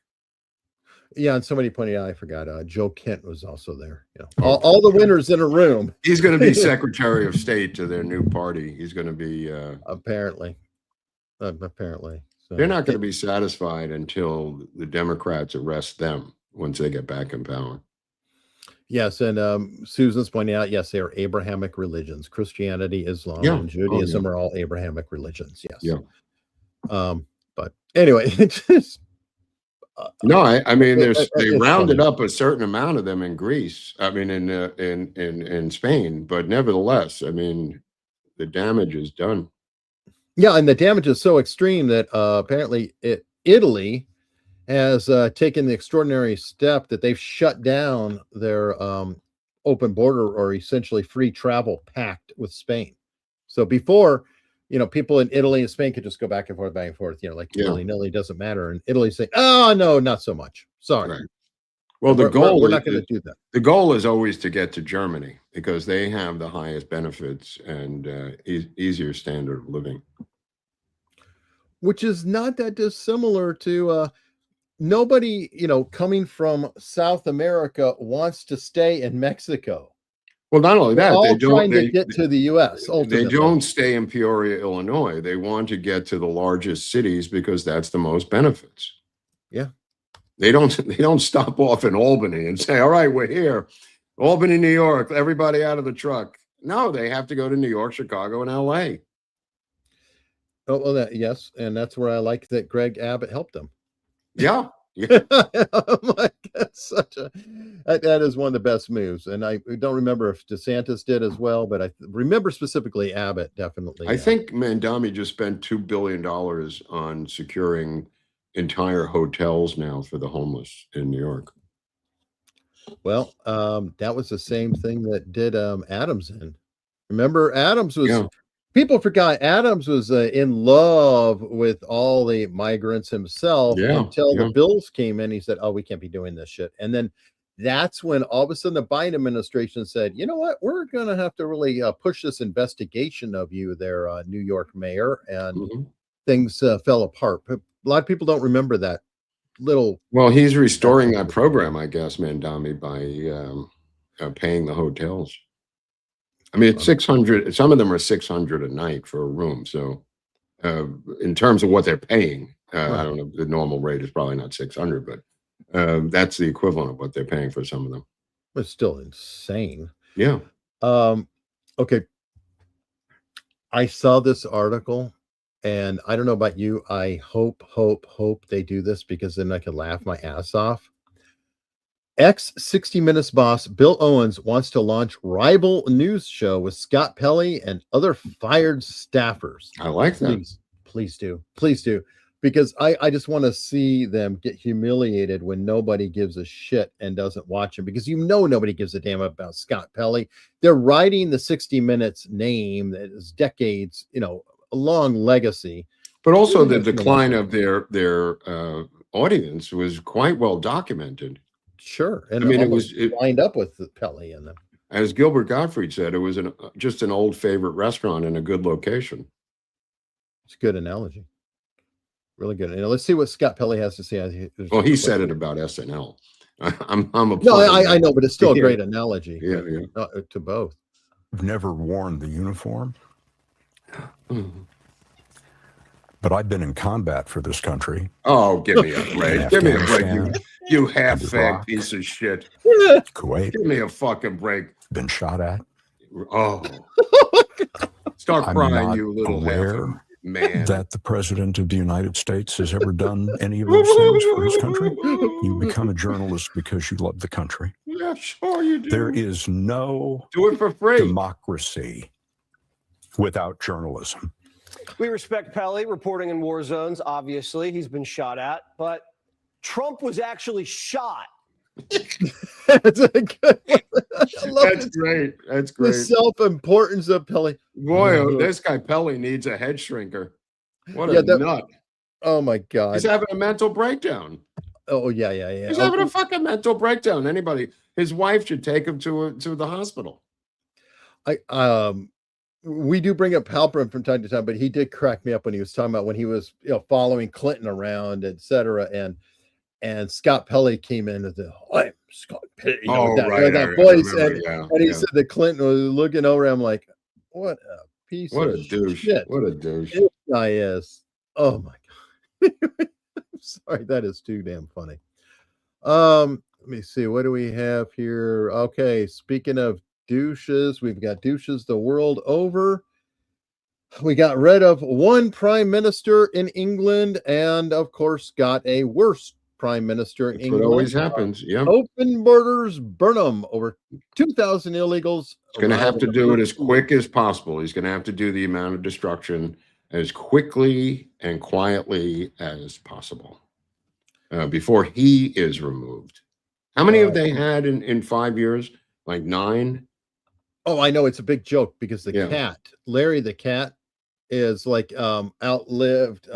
Yeah, and somebody pointed out, I forgot, Joe Kent was also there. All the winners in a room. He's going to be Secretary of State to their new party. He's going to be apparently. So they're not going to be satisfied until the Democrats arrest them once they get back in power. Yes, and Susan's pointing out, yes, they are Abrahamic religions. Christianity, Islam, and Judaism are all Abrahamic religions. Yes. Yeah. But anyway, it's just. No, I mean, they rounded up a certain amount of them in Greece. I mean, in Spain, but nevertheless, I mean, the damage is done. Yeah, and the damage is so extreme that apparently Italy has taken the extraordinary step that they've shut down their open border, or essentially free travel pact with Spain. So before, people in Italy and Spain could just go back and forth, willy-nilly, doesn't matter. And Italy saying, oh, no, not so much. Sorry. Right. Well, we're not going to do that. The goal is always to get to Germany because they have the highest benefits and easier standard of living. which is not that dissimilar to nobody, coming from South America wants to stay in Mexico. Well, not only that, all trying to get to the U.S. They ultimately. don't stay in Peoria, Illinois. They want to get to the largest cities because that's the most benefits. Yeah. They don't stop off in Albany and say, all right, we're here. Albany, New York, everybody out of the truck. No, they have to go to New York, Chicago, and LA. Oh, well, yes. And that's where I like that Greg Abbott helped them. Yeah. Yeah. That is one of the best moves. And I don't remember if DeSantis did as well, but I remember specifically Abbott definitely. I think Mamdani just spent $2 billion on securing entire hotels now for the homeless in New York. Well, that was the same thing that did Adams in. Remember, Adams was people forgot Adams was in love with all the migrants himself until the bills came in. He said, "Oh, we can't be doing this shit." And then that's when all of a sudden the Biden administration said, "You know what? We're going to have to really push this investigation of you there, New York mayor." And things fell apart. But a lot of people don't remember that little. Well, he's restoring that program, I guess, Mamdani, by paying the hotels. I mean, it's 600. Some of them are 600 a night for a room. So, in terms of what they're paying, I don't know. The normal rate is probably not 600, but that's the equivalent of what they're paying for some of them. It's still insane. Yeah. Okay. I saw this article, and I don't know about you. I hope they do this because then I can laugh my ass off. Ex-60 Minutes boss Bill Owens wants to launch rival news show with Scott Pelley and other fired staffers. I like that. Please do. Because I just want to see them get humiliated when nobody gives a shit and doesn't watch them, because nobody gives a damn about Scott Pelley. They're riding the 60 Minutes name that is decades, a long legacy. But also the decline of their audience was quite well documented. Sure. And I mean, it lined up with the Pelley in them. As Gilbert Gottfried said, it was just an old favorite restaurant in a good location. It's a good analogy. Really good. Let's see what Scott Pelley has to say. Well, he said it about SNL. I'm a no, I know, but it's still a great analogy. Yeah. To both. I've never worn the uniform. But I've been in combat for this country. Oh, give me a break. Give me a break, you half-fag piece of shit. Kuwait. Give me a fucking break. Been shot at. Oh. Start crying, you little aware man. That the president of the United States has ever done any of those things for his country. You become a journalist because you love the country. Yeah, sure you do. There is no do it for free democracy without journalism. We respect Pelley reporting in war zones. Obviously, he's been shot at, but Trump was actually shot. That's a good That's great. That's great. The self-importance of Pelley. Boy, this guy Pelley needs a head shrinker. What a nut. Oh my God. He's having a mental breakdown. Oh, yeah. He's having a fucking mental breakdown. His wife should take him to the hospital. We do bring up Halperin from time to time, but he did crack me up when he was talking about when he was, following Clinton around, et cetera. And Scott Pelley came in as I'm Scott Pelley, that voice. And he said that Clinton was looking over him like, what a piece of douche. shit. What a douche. This guy is. Oh my God. I'm sorry. That is too damn funny. Let me see. What do we have here? Okay. Speaking of douches, we've got douches the world over. We got rid of one prime minister in England and, of course, got a worse prime minister in England. What always happens. Yeah. Open borders, burn them. Over 2,000 illegals. He's going to have to do it as quick as possible. He's going to have to do the amount of destruction as quickly and quietly as possible before he is removed. How many have they had in 5 years? Like 9? Oh, I know. It's a big joke because the cat, Larry the cat, is like outlived,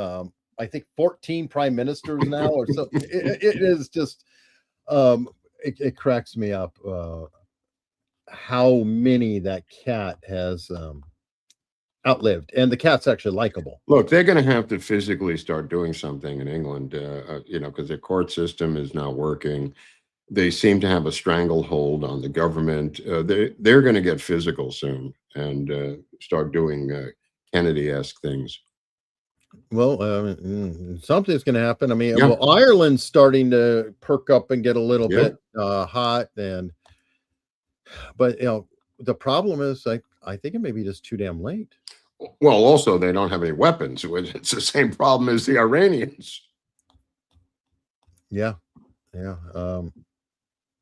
I think 14 prime ministers now or so. It is just, it cracks me up how many that cat has outlived, and the cat's actually likable. Look, they're going to have to physically start doing something in England, because their court system is not working. They seem to have a stranglehold on the government. They're going to get physical soon and start doing Kennedy-esque things. Well, something's going to happen. I mean, well, Ireland's starting to perk up and get a little bit hot, but the problem is, I think it may be just too damn late. Well, also they don't have any weapons. It's the same problem as the Iranians. Yeah.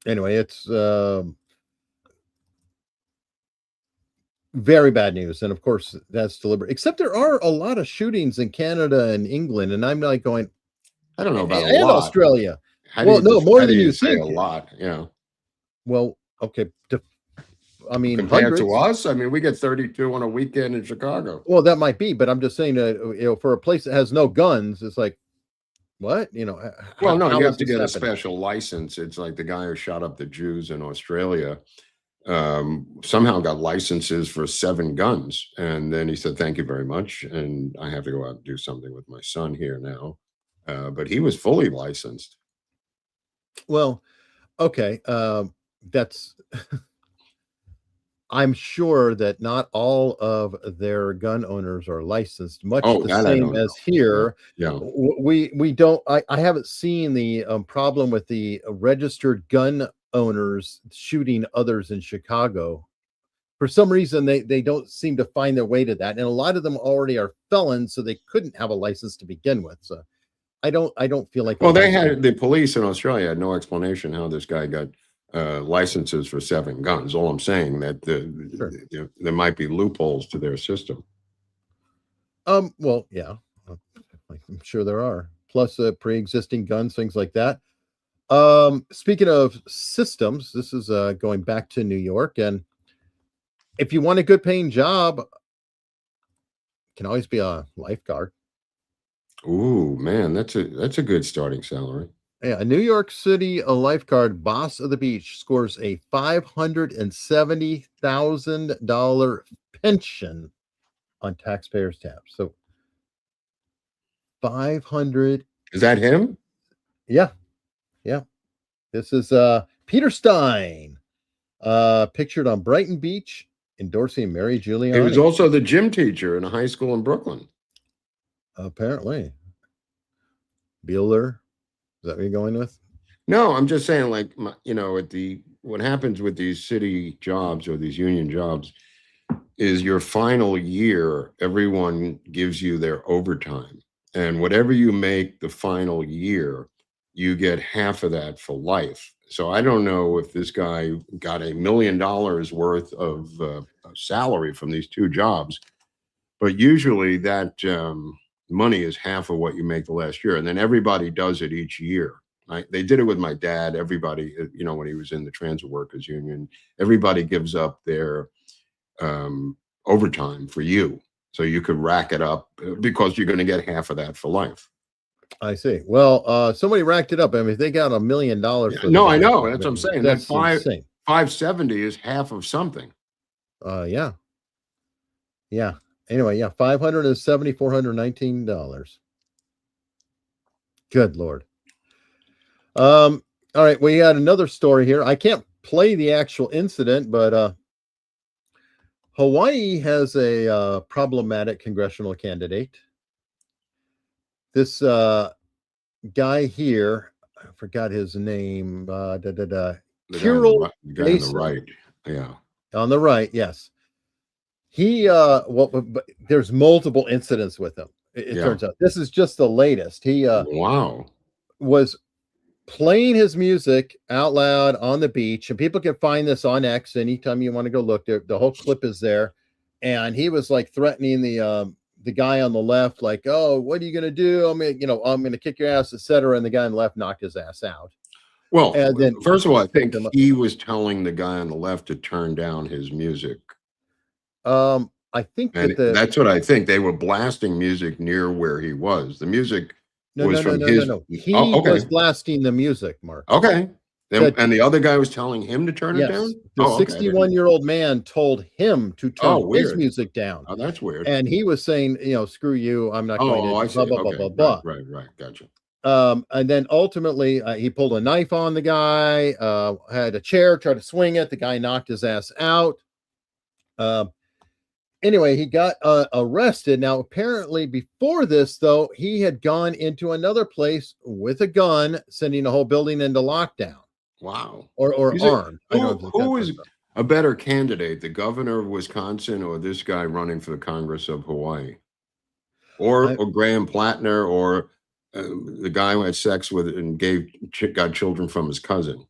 Anyway, it's very bad news, and of course that's deliberate. Except there are a lot of shootings in Canada and England, and I'm like going, I don't know about and Australia. More than you think. A lot. Yeah. Well, okay. I mean, compared to us, I mean, we get 32 on a weekend in Chicago. Well, that might be, but I'm just saying that for a place that has no guns, it's like, what? Well, no, you have to get a special license. It's like the guy who shot up the Jews in Australia somehow got licenses for 7 guns, and then he said, "Thank you very much," and I have to go out and do something with my son here now. But he was fully licensed. Well, okay, that's. I'm sure that not all of their gun owners are licensed, much the same as here. Yeah. We don't, I haven't seen the problem with the registered gun owners shooting others in Chicago. For some reason, they don't seem to find their way to that. And a lot of them already are felons, so they couldn't have a license to begin with. So I don't feel like. Well, the police in Australia had no explanation how this guy got licenses for 7 guns. All I'm saying that there might be loopholes to their system. Well, yeah, I'm sure there are. Plus, pre-existing guns, things like that. Speaking of systems, this is going back to New York, and if you want a good-paying job, it can always be a lifeguard. Ooh, man, that's a good starting salary. Yeah, New York City, a lifeguard, boss of the beach, scores a $570,000 pension on taxpayers' tab. So 500. Is that him? Yeah. This is Peter Stein, pictured on Brighton Beach, endorsing Mary Giuliani. He was also the gym teacher in a high school in Brooklyn. Apparently. Bueller. Is that what you're going with? No, I'm just saying, like, what happens with these city jobs or these union jobs is your final year, everyone gives you their overtime. And whatever you make the final year, you get half of that for life. So I don't know if this guy got $1 million worth of salary from these 2 jobs, but usually that money is half of what you make the last year, and then everybody does it each year. They did it with my dad. Everybody, when he was in the transit workers union, everybody gives up their overtime for you, so you could rack it up because you're going to get half of that for life. I see. Well, somebody racked it up. I mean, if they got $1 million. No, I know. That's what I'm saying. That 570 is half of something. Yeah. Anyway, yeah, $419. Good Lord. All right, we had another story here. I can't play the actual incident, but Hawaii has a problematic congressional candidate. This guy here, I forgot his name. Kirill the guy on the right. Yeah. On the right, yes. He but there's multiple incidents with him. It turns out this is just the latest. He was playing his music out loud on the beach, and people can find this on X anytime you want to go look there. The whole clip is there, and he was like threatening the guy on the left, like, "Oh, what are you gonna do? I'm gonna kick your ass, etc." And the guy on the left knocked his ass out. Well, and then, first of all, I think he was telling the guy on the left to turn down his music. I think that's what I think. They were blasting music near where he was. The music was from his. No. He was blasting the music, Mark. Okay. And the other guy was telling him to turn it down? The 61-year-old man told him to turn his music down. Oh, that's weird. And he was saying, screw you. I'm not going to I see. blah, blah, blah, blah, blah. Right. Gotcha. And then ultimately he pulled a knife on the guy, had a chair, tried to swing it. The guy knocked his ass out. Anyway, he got arrested. Now, apparently before this, though, he had gone into another place with a gun, sending a whole building into lockdown. Wow. Or armed. Who is a better candidate, the governor of Wisconsin or this guy running for the Congress of Hawaii? Or Graham Plattner, or the guy who had sex with and got children from his cousin?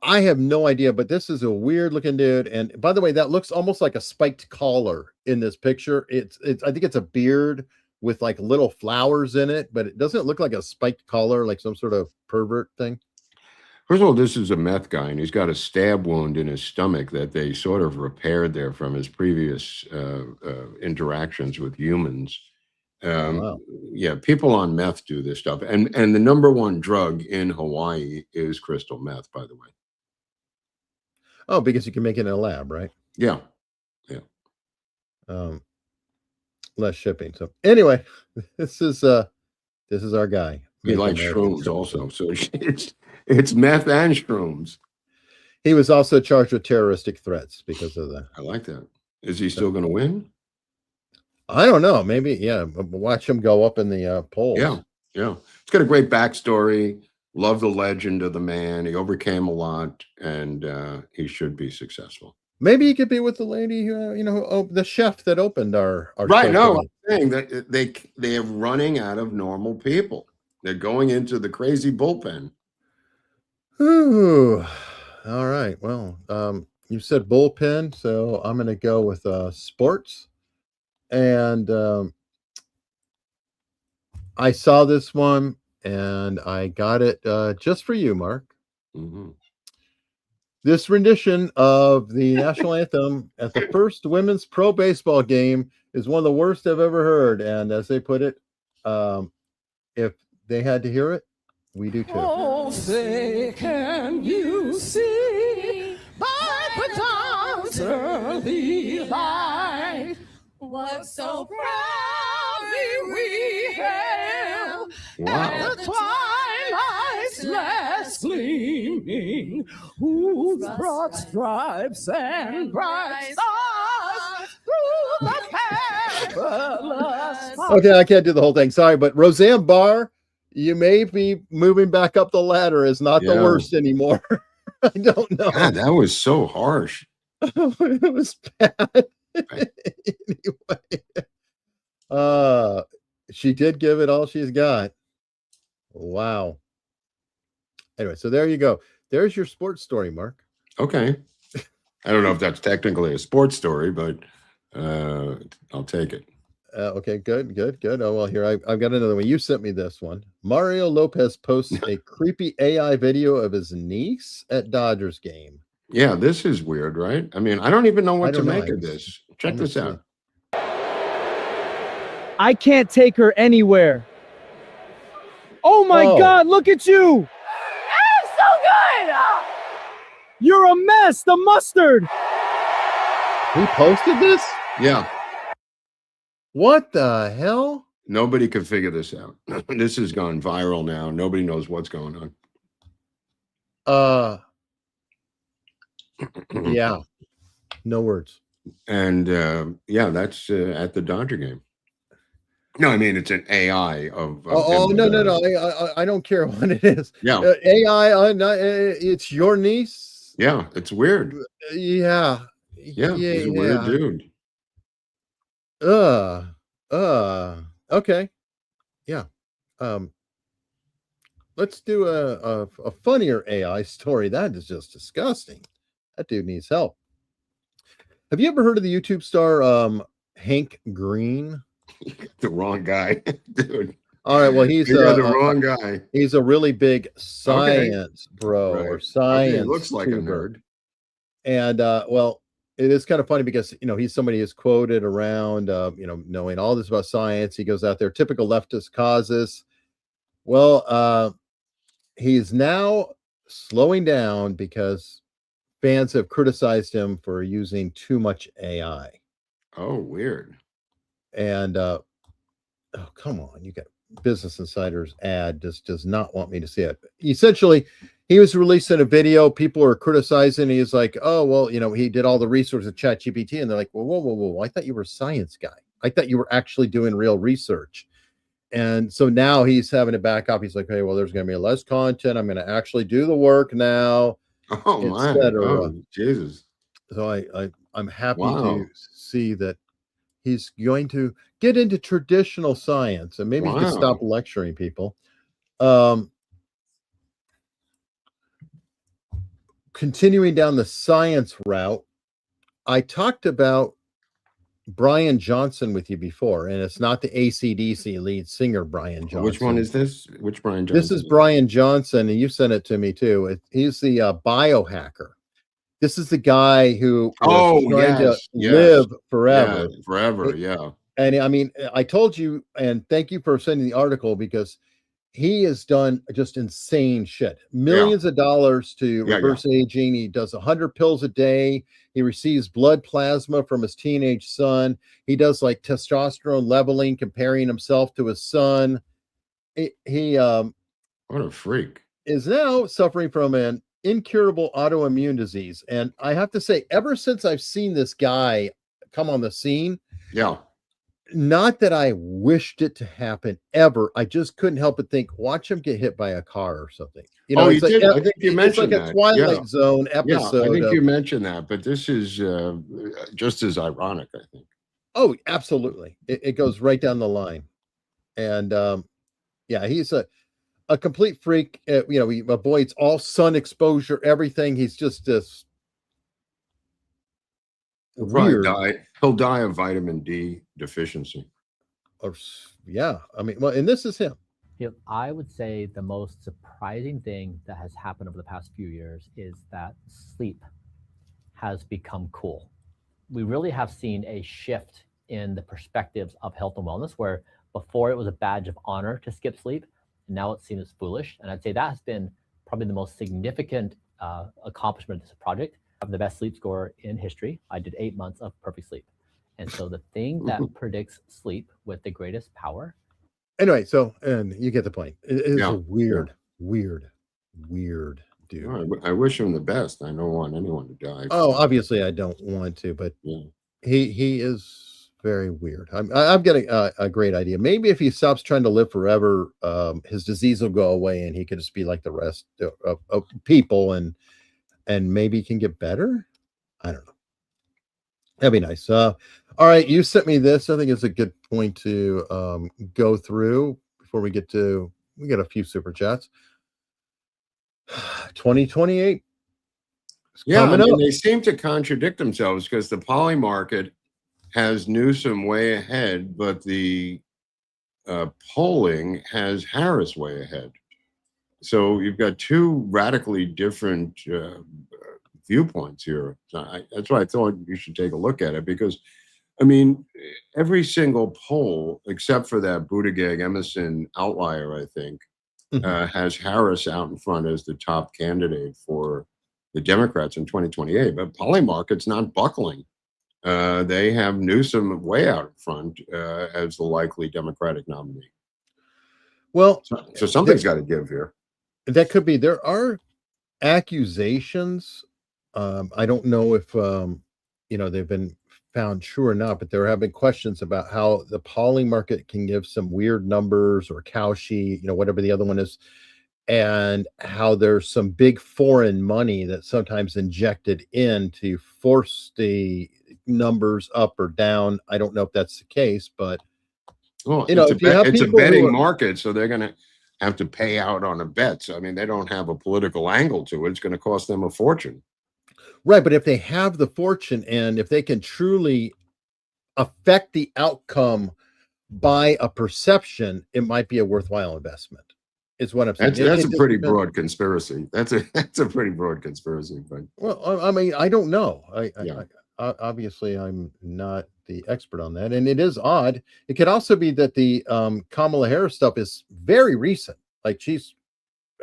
I have no idea, but this is a weird looking dude. And by the way, that looks almost like a spiked collar in this picture. It's I think it's a beard with like little flowers in it, but it doesn't look like a spiked collar, like some sort of pervert thing. First of all, this is a meth guy, and he's got a stab wound in his stomach that they sort of repaired there from his previous interactions with humans. Wow. Yeah, people on meth do this stuff. And the number one drug in Hawaii is crystal meth, by the way. Oh, because you can make it in a lab, right? Yeah. Less shipping. So anyway, this is our guy. He likes shrooms also. So it's meth and shrooms. He was also charged with terroristic threats because of that. I like that. Is he still going to win? I don't know. Maybe, yeah. Watch him go up in the polls. Yeah. It's got a great backstory. Love the legend of the man. He overcame a lot, and he should be successful. Maybe he could be with the lady who, the chef that opened our right. No, I'm saying that they are running out of normal people. They're going into the crazy bullpen. Ooh. All right. Well, you said bullpen, so I'm going to go with sports. And I saw this one, and I got it just for you, Mark. Mm-hmm. This rendition of the national anthem at the first women's pro baseball game is one of the worst I've ever heard. And as they put it, if they had to hear it, we do too. Oh, say, can you see by the dawn's early light what so proudly we hailed at the twilight's last gleaming, who's broad stripes and bright stars through the perilous. Okay, I can't do the whole thing. Sorry, but Roseanne Barr, you may be moving back up the ladder, is not the worst anymore. I don't know. God, that was so harsh. It was bad. Anyway, she did give it all she's got. Wow. Anyway, so there you go. There's your sports story, Mark. Okay. I don't know if that's technically a sports story, but I'll take it. Okay, good. Oh, well, here, I've got another one. You sent me this one. Mario Lopez posts a creepy AI video of his niece at Dodgers game. Yeah, this is weird, right? I mean, I don't even know what to make of this. Check this out. I can't take her anywhere. Oh my God, look at you. That's so good. You're a mess, the mustard. He posted this? Yeah. What the hell? Nobody can figure this out. This has gone viral now. Nobody knows what's going on. Yeah. No words. And yeah, that's at the Dodger game. No, I mean, it's an AI of. No. I don't care what it is. Yeah. AI, it's your niece. Yeah, it's weird. Yeah. He's a weird dude. Okay. Yeah. Let's do a funnier AI story. That is just disgusting. That dude needs help. Have you ever heard of the YouTube star Hank Green? The wrong guy, dude. All right, well, he's the wrong guy. He's a really big science bro, or science. Okay, looks like a nerd. And well, it is kind of funny because he's somebody who's quoted around knowing all this about science. He goes out there, typical leftist causes. Well, he's now slowing down because fans have criticized him for using too much AI. Oh, weird. And oh, come on, you got Business Insider's ad just does not want me to see it. Essentially, he was releasing a video. People are criticizing. He's like, oh, well, he did all the research with ChatGPT. And they're like, whoa. I thought you were a science guy. I thought you were actually doing real research. And so now he's having to back up. He's like, hey, well, there's going to be less content. I'm going to actually do the work now. Oh, my. Oh, Jesus. So I'm happy to see that he's going to get into traditional science, and maybe he can stop lecturing people. Continuing down the science route, I talked about Brian Johnson with you before, and it's not the AC/DC lead singer, Brian Johnson. Which one is this? Which Brian Johnson? This is Brian Johnson, and you sent it to me too. He's the biohacker. This is the guy who was trying to live forever. Yeah, forever, yeah. And I mean, I told you, and thank you for sending the article, because he has done just insane shit. Millions of dollars to reverse aging. He does 100 pills a day. He receives blood plasma from his teenage son. He does like testosterone leveling, comparing himself to his son. He what a freak. Is now suffering from an incurable autoimmune disease. And I have to say, ever since I've seen this guy come on the scene, not that I wished it to happen ever, I just couldn't help but think, watch him get hit by a car or something. I think you mentioned like a Twilight Zone episode. I think you mentioned that, but this is just as ironic, I think. Oh, absolutely. It goes right down the line. And he's a complete freak. He avoids all sun exposure, everything. He's just this weird. He'll die of vitamin D deficiency. I mean, well, and this is him. I would say the most surprising thing that has happened over the past few years is that sleep has become cool. We really have seen a shift in the perspectives of health and wellness, where before it was a badge of honor to skip sleep, and now it's seen as foolish. And I'd say that has been probably the most significant accomplishment of this project. I have the best sleep score in history. I did 8 months of perfect sleep. And so the thing that predicts sleep with the greatest power. Anyway, and you get the point. It is a weird dude. I wish him the best. I don't want anyone to die. Oh, obviously I don't want to, but he is very weird. I'm getting a great idea. Maybe if he stops trying to live forever, his disease will go away and he could just be like the rest of people, and maybe he can get better. I don't know. That'd be nice. All right, you sent me this. I think it's a good point to go through before we get a few super chats. 2028. They seem to contradict themselves, because the poly market has Newsom way ahead, but the polling has Harris way ahead. So you've got two radically different viewpoints here. That's why I thought you should take a look at it, because I mean, every single poll except for that Buttigieg Emerson outlier, I think, has Harris out in front as the top candidate for the Democrats in 2028. But Polymarket's not buckling. They have Newsom way out in front as the likely Democratic nominee. Well, so something's got to give here. That could be. There are accusations. I don't know if they've been found true or not, but there have been questions about how the polling market can give some weird numbers, or Cauchy, whatever the other one is, and how there's some big foreign money that's sometimes injected in to force the numbers up or down. I don't know if that's the case, but it's a betting market, so they're going to have to pay out on a bet. So, I mean, they don't have a political angle to it. It's going to cost them a fortune. Right, but if they have the fortune, and if they can truly affect the outcome by a perception, it might be a worthwhile investment. Is what I'm saying. That's a pretty broad conspiracy. That's a pretty broad conspiracy. But well, I mean, I don't know. I obviously I'm not the expert on that, and it is odd. It could also be that the Kamala Harris stuff is very recent. Like, she's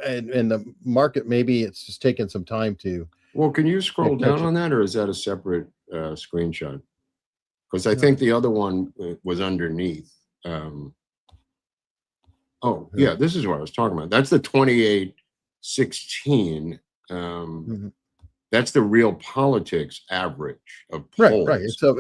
and the market, maybe it's just taking some time to. Well, can you scroll catch down it. on that, or is that a separate screenshot? Because I think the other one was underneath. Oh, yeah, this is what I was talking about. That's the 2816. That's the real politics average of polls. Right. It's a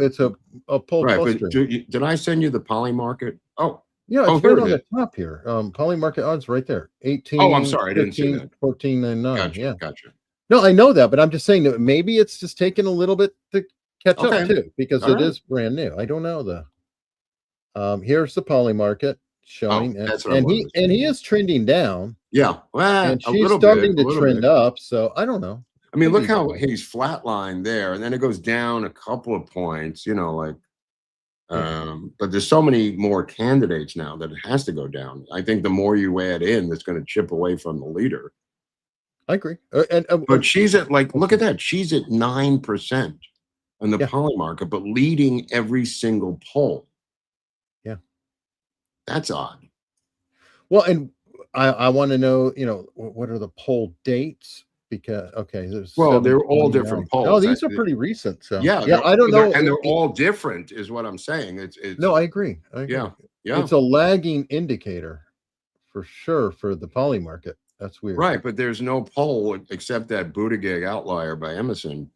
poll. Right, cluster. but did I send you the poly market? Oh, Yeah, oh, it's here right on it the is. top here. Poly market odds right there. 18. Oh, I'm sorry, I didn't see 15, that. 14 and 9. Gotcha, Yeah. gotcha. No, I know that, but I'm just saying that maybe it's just taking a little bit to catch up Okay. too, because All it right. is brand new. I don't know the. Here's the poly market showing, that's what and I was. he is trending down, Yeah, well, and a she's little starting bit, a to little trend bit. up. So I don't know. I mean, look Maybe how it's- he's flatlined there, and then it goes down a couple of points, like, but there's so many more candidates now that it has to go down. I think the more you add in, that's going to chip away from the leader. I agree. But she's at look at that. She's at 9% on the poly market, but leading every single poll. Yeah. That's odd. Well, and I want to know, what are the poll dates? Because there's they're all different 729. polls. Oh, these are pretty recent. So Yeah, I don't know, and they're all different, is what I'm saying. It's no, I agree. Yeah. It's a lagging indicator for sure for the poly market. That's weird. Right, but there's no poll except that Buttigieg outlier by Emerson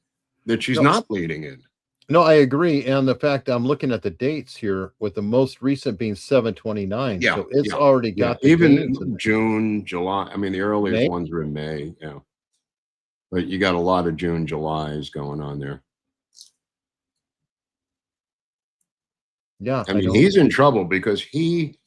that she's not leading in. No, I agree. And the fact I'm looking at the dates here, with the most recent being 729. Yeah, So it's already got the even gains in there. June, July. I mean, the earliest May? ones are in May. Yeah, but you got a lot of June, Julys going on there. Yeah, I mean, he's in trouble because he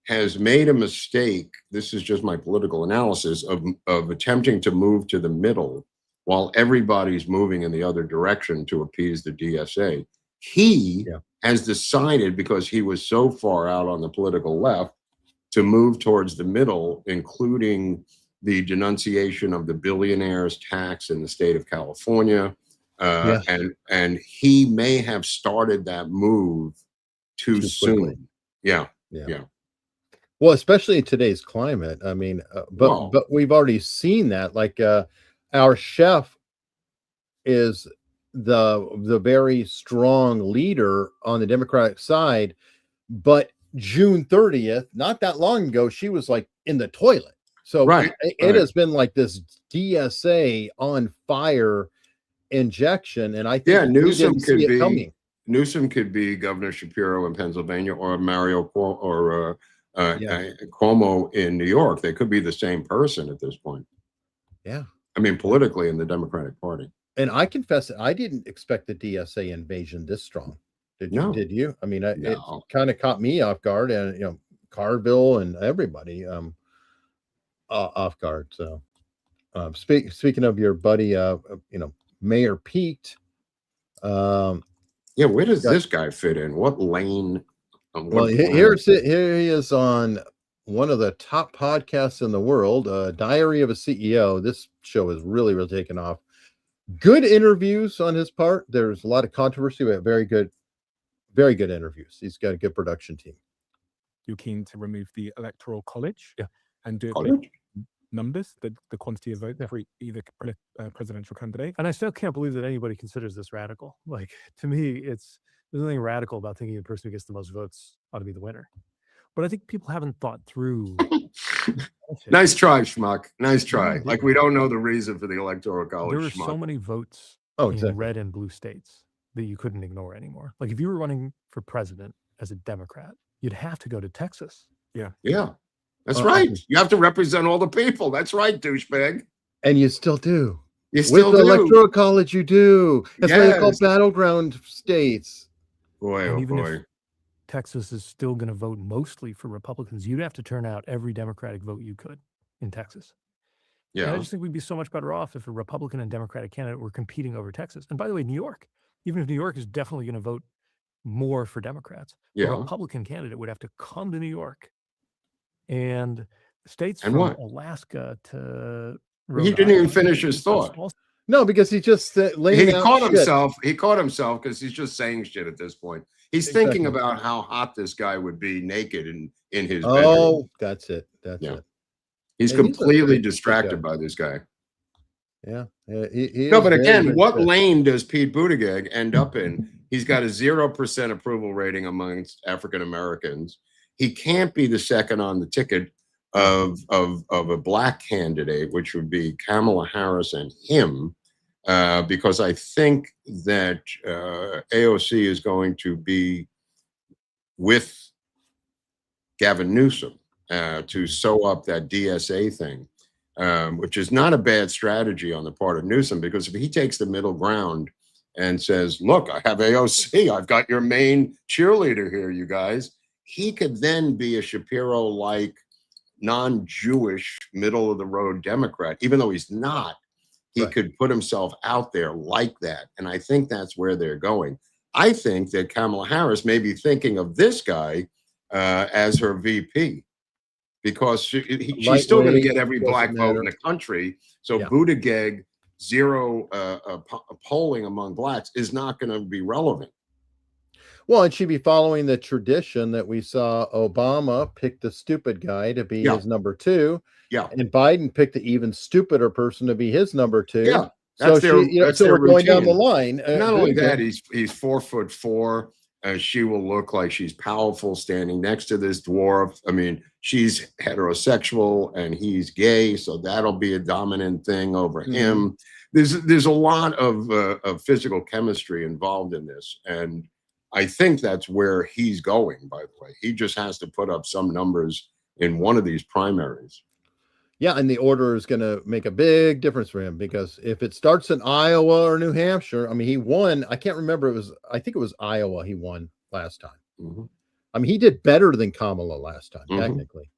has made a mistake. This is just my political analysis of attempting to move to the middle while everybody's moving in the other direction to appease the DSA. He has decided, because he was so far out on the political left, to move towards the middle, including the denunciation of the billionaires tax in the state of California. And he may have started that move too soon. Yeah. Well, especially in today's climate. I mean, but we've already seen that. Like our chef is the very strong leader on the Democratic side, but June 30th, not that long ago, she was like in the toilet. So it has been like this DSA on fire injection, and I think Newsom could be Newsom could be Governor Shapiro in Pennsylvania, or Mario Cuomo in New York. They could be the same person at this point. Yeah, I mean, politically in the Democratic Party. And I confess that I didn't expect the DSA invasion this strong. Did you? I mean, it kind of caught me off guard, and Carville and everybody off guard. So, speaking of your buddy, Mayor Pete. Where does this guy fit in? What lane? Well, here he is on one of the top podcasts in the world, Diary of a CEO. This show is really taken off. Good interviews on his part. There's a lot of controversy, but very good interviews. He's got a good production team. You're keen to remove the electoral college, and do it college? Numbers, the quantity of votes for either presidential candidate. And I still can't believe that anybody considers this radical. Like, to me, there's nothing radical about thinking the person who gets the most votes ought to be the winner. But I think people haven't thought through. Nice try, Schmuck. Nice try. Like, we don't know the reason for the electoral college. There are Schmuck. so many votes in red and blue states that you couldn't ignore anymore. Like, if you were running for president as a Democrat, you'd have to go to Texas. Yeah. That's right. You have to represent all the people. That's right, douchebag. And you still do. You still With the do. electoral college, you do. That's why they're called battleground states. Boy, and oh even boy. if Texas is still going to vote mostly for Republicans, you'd have to turn out every Democratic vote you could in Texas. And I just think we'd be so much better off if a Republican and Democratic candidate were competing over Texas. And by the way, New York, even if New York is definitely going to vote more for Democrats, a Republican candidate would have to come to New York. And states from Alaska to He didn't even finish his thought. No, because he just He caught himself. He caught himself because he's just saying shit at this point. He's thinking about how hot this guy would be naked in his bedroom. Oh, that's it. That's it. He's And completely pretty distracted good by this guy. Yeah. He No, is but very, again, very what good. lane does Pete Buttigieg end up in? He's got a 0% approval rating amongst African Americans. He can't be the second on the ticket of a black candidate, which would be Kamala Harris and him, because I think that AOC is going to be with Gavin Newsom to sew up that DSA thing. Which is not a bad strategy on the part of Newsom, because if he takes the middle ground and says, look, I have AOC, I've got your main cheerleader here, you guys, he could then be a Shapiro-like non-Jewish middle of the road Democrat. Even though he's not, he could put himself out there like that. And I think that's where they're going. I think that Kamala Harris may be thinking of this guy as her VP, because she's still going to get every black vote in the country. So Buttigieg, zero polling among blacks is not going to be relevant. Well, and she'd be following the tradition that we saw Obama pick the stupid guy to be his number 2. Yeah. And Biden picked the even stupider person to be his number 2. Yeah. So, That's so their we're going down the routine. line. Not only that, he's 4'4". She will look like she's powerful standing next to this dwarf. I mean, she's heterosexual and he's gay, so that'll be a dominant thing over him. There's a lot of physical chemistry involved in this, and I think that's where he's going. By the way, he just has to put up some numbers in one of these primaries. Yeah, and the order is going to make a big difference for him, because if it starts in Iowa or New Hampshire, I mean, he won. I can't remember. I think it was Iowa he won last time. I mean, he did better than Kamala last time, technically,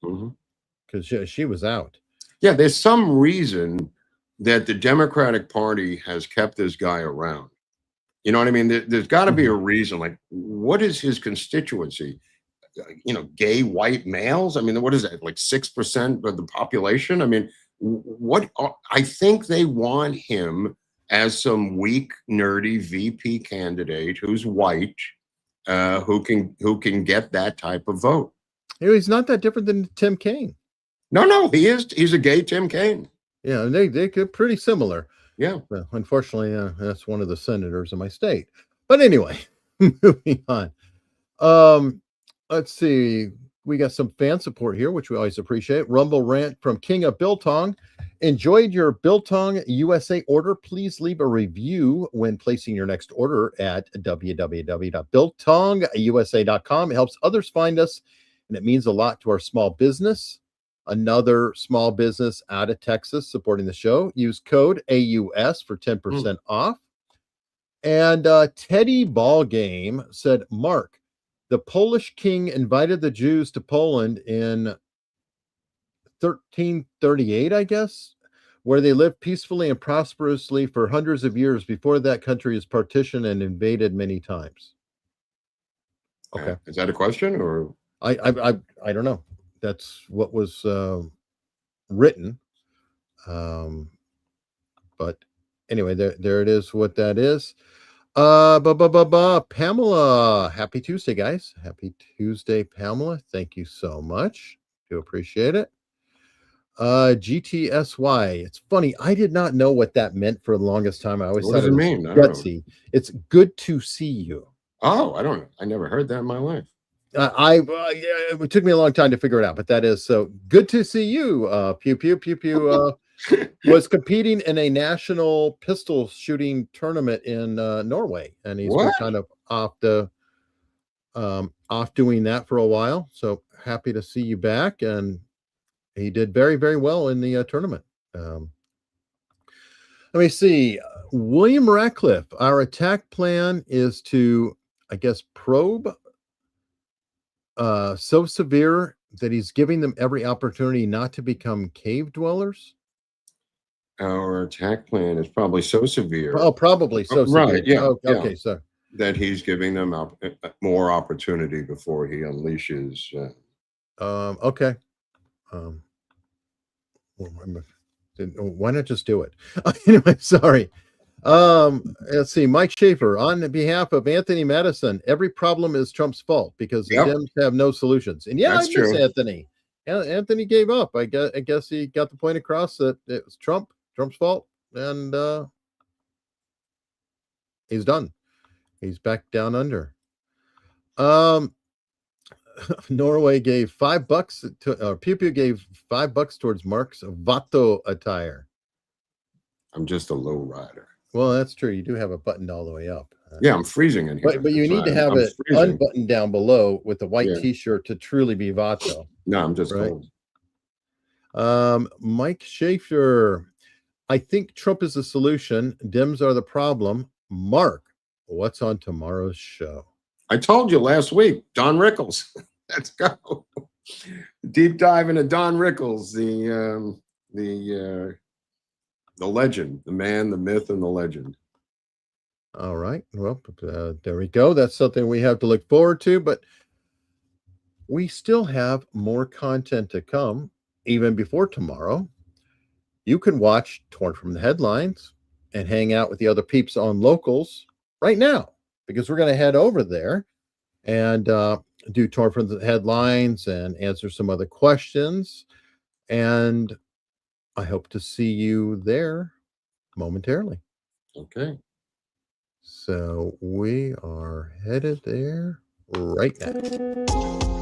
because she was out. Yeah, there's some reason that the Democratic Party has kept this guy around. You know what I mean? There's got to be a reason. Like, what is his constituency? Gay white males? I mean, what is that, like 6% of the population? I mean, I think they want him as some weak, nerdy VP candidate who's white, who can get that type of vote. He's not that different than Tim Kaine. No, he is. He's a gay Tim Kaine. Yeah, and they get pretty similar. Yeah. Well, unfortunately, that's one of the senators in my state. But anyway, moving on. Let's see. We got some fan support here, which we always appreciate. Rumble rant from King of Biltong. Enjoyed your Biltong USA order. Please leave a review when placing your next order at www.biltongusa.com. It helps others find us, and it means a lot to our small business. Another small business out of Texas supporting the show. Use code AUS for 10% off. And Teddy Ballgame said, Mark, the Polish king invited the Jews to Poland in 1338, I guess, where they lived peacefully and prosperously for hundreds of years before that country was partitioned and invaded many times. Okay. Is that a question, or? I don't know. That's what was written. But anyway, there it is, what that is. Pamela, happy Tuesday, guys. Happy Tuesday, Pamela. Thank you so much. Do appreciate it. GTSY. It's funny. I did not know what that meant for the longest time. I always What thought does it mean? gutsy. It's good to see you. Oh, I never heard that in my life. It took me a long time to figure it out, but that is so good to see you. Pew pew pew pew. Was competing in a national pistol shooting tournament in Norway, and he's been kind of off doing that for a while. So happy to see you back, and he did very, very well in the tournament. Let me see. William Ratcliffe. Our attack plan is to, I guess, probe so severe that he's giving them every opportunity not to become cave dwellers. Our attack plan is probably so severe. Oh, probably so severe. Right, yeah. Okay, so that he's giving them more opportunity before he unleashes. Okay. Why not just do it? Anyway, sorry. Let's see. Mike Schaefer, on behalf of Anthony Madison, every problem is Trump's fault because the Dems have no solutions. And yeah, That's I miss true. Anthony. Anthony gave up. I guess he got the point across that it was Trump's fault, and he's done. He's back down under. Norway gave $5 to Pew Pew gave $5 towards Mark's Vato attire. I'm just a low rider. Well, that's true. You do have it buttoned all the way up. Yeah, I'm freezing in here. But you need to have it unbuttoned down below with the white T-shirt to truly be Vato. No, I'm just cold. Mike Schaefer, I think Trump is the solution. Dems are the problem. Mark, what's on tomorrow's show? I told you last week, Don Rickles. Let's go. Deep dive into Don Rickles, the legend, the man, the myth, and the legend. All right. Well, there we go. That's something we have to look forward to, but we still have more content to come even before tomorrow. You can watch Torn from the Headlines and hang out with the other peeps on Locals right now, because we're going to head over there and do Torn from the Headlines and answer some other questions. And I hope to see you there momentarily. Okay. So we are headed there right now.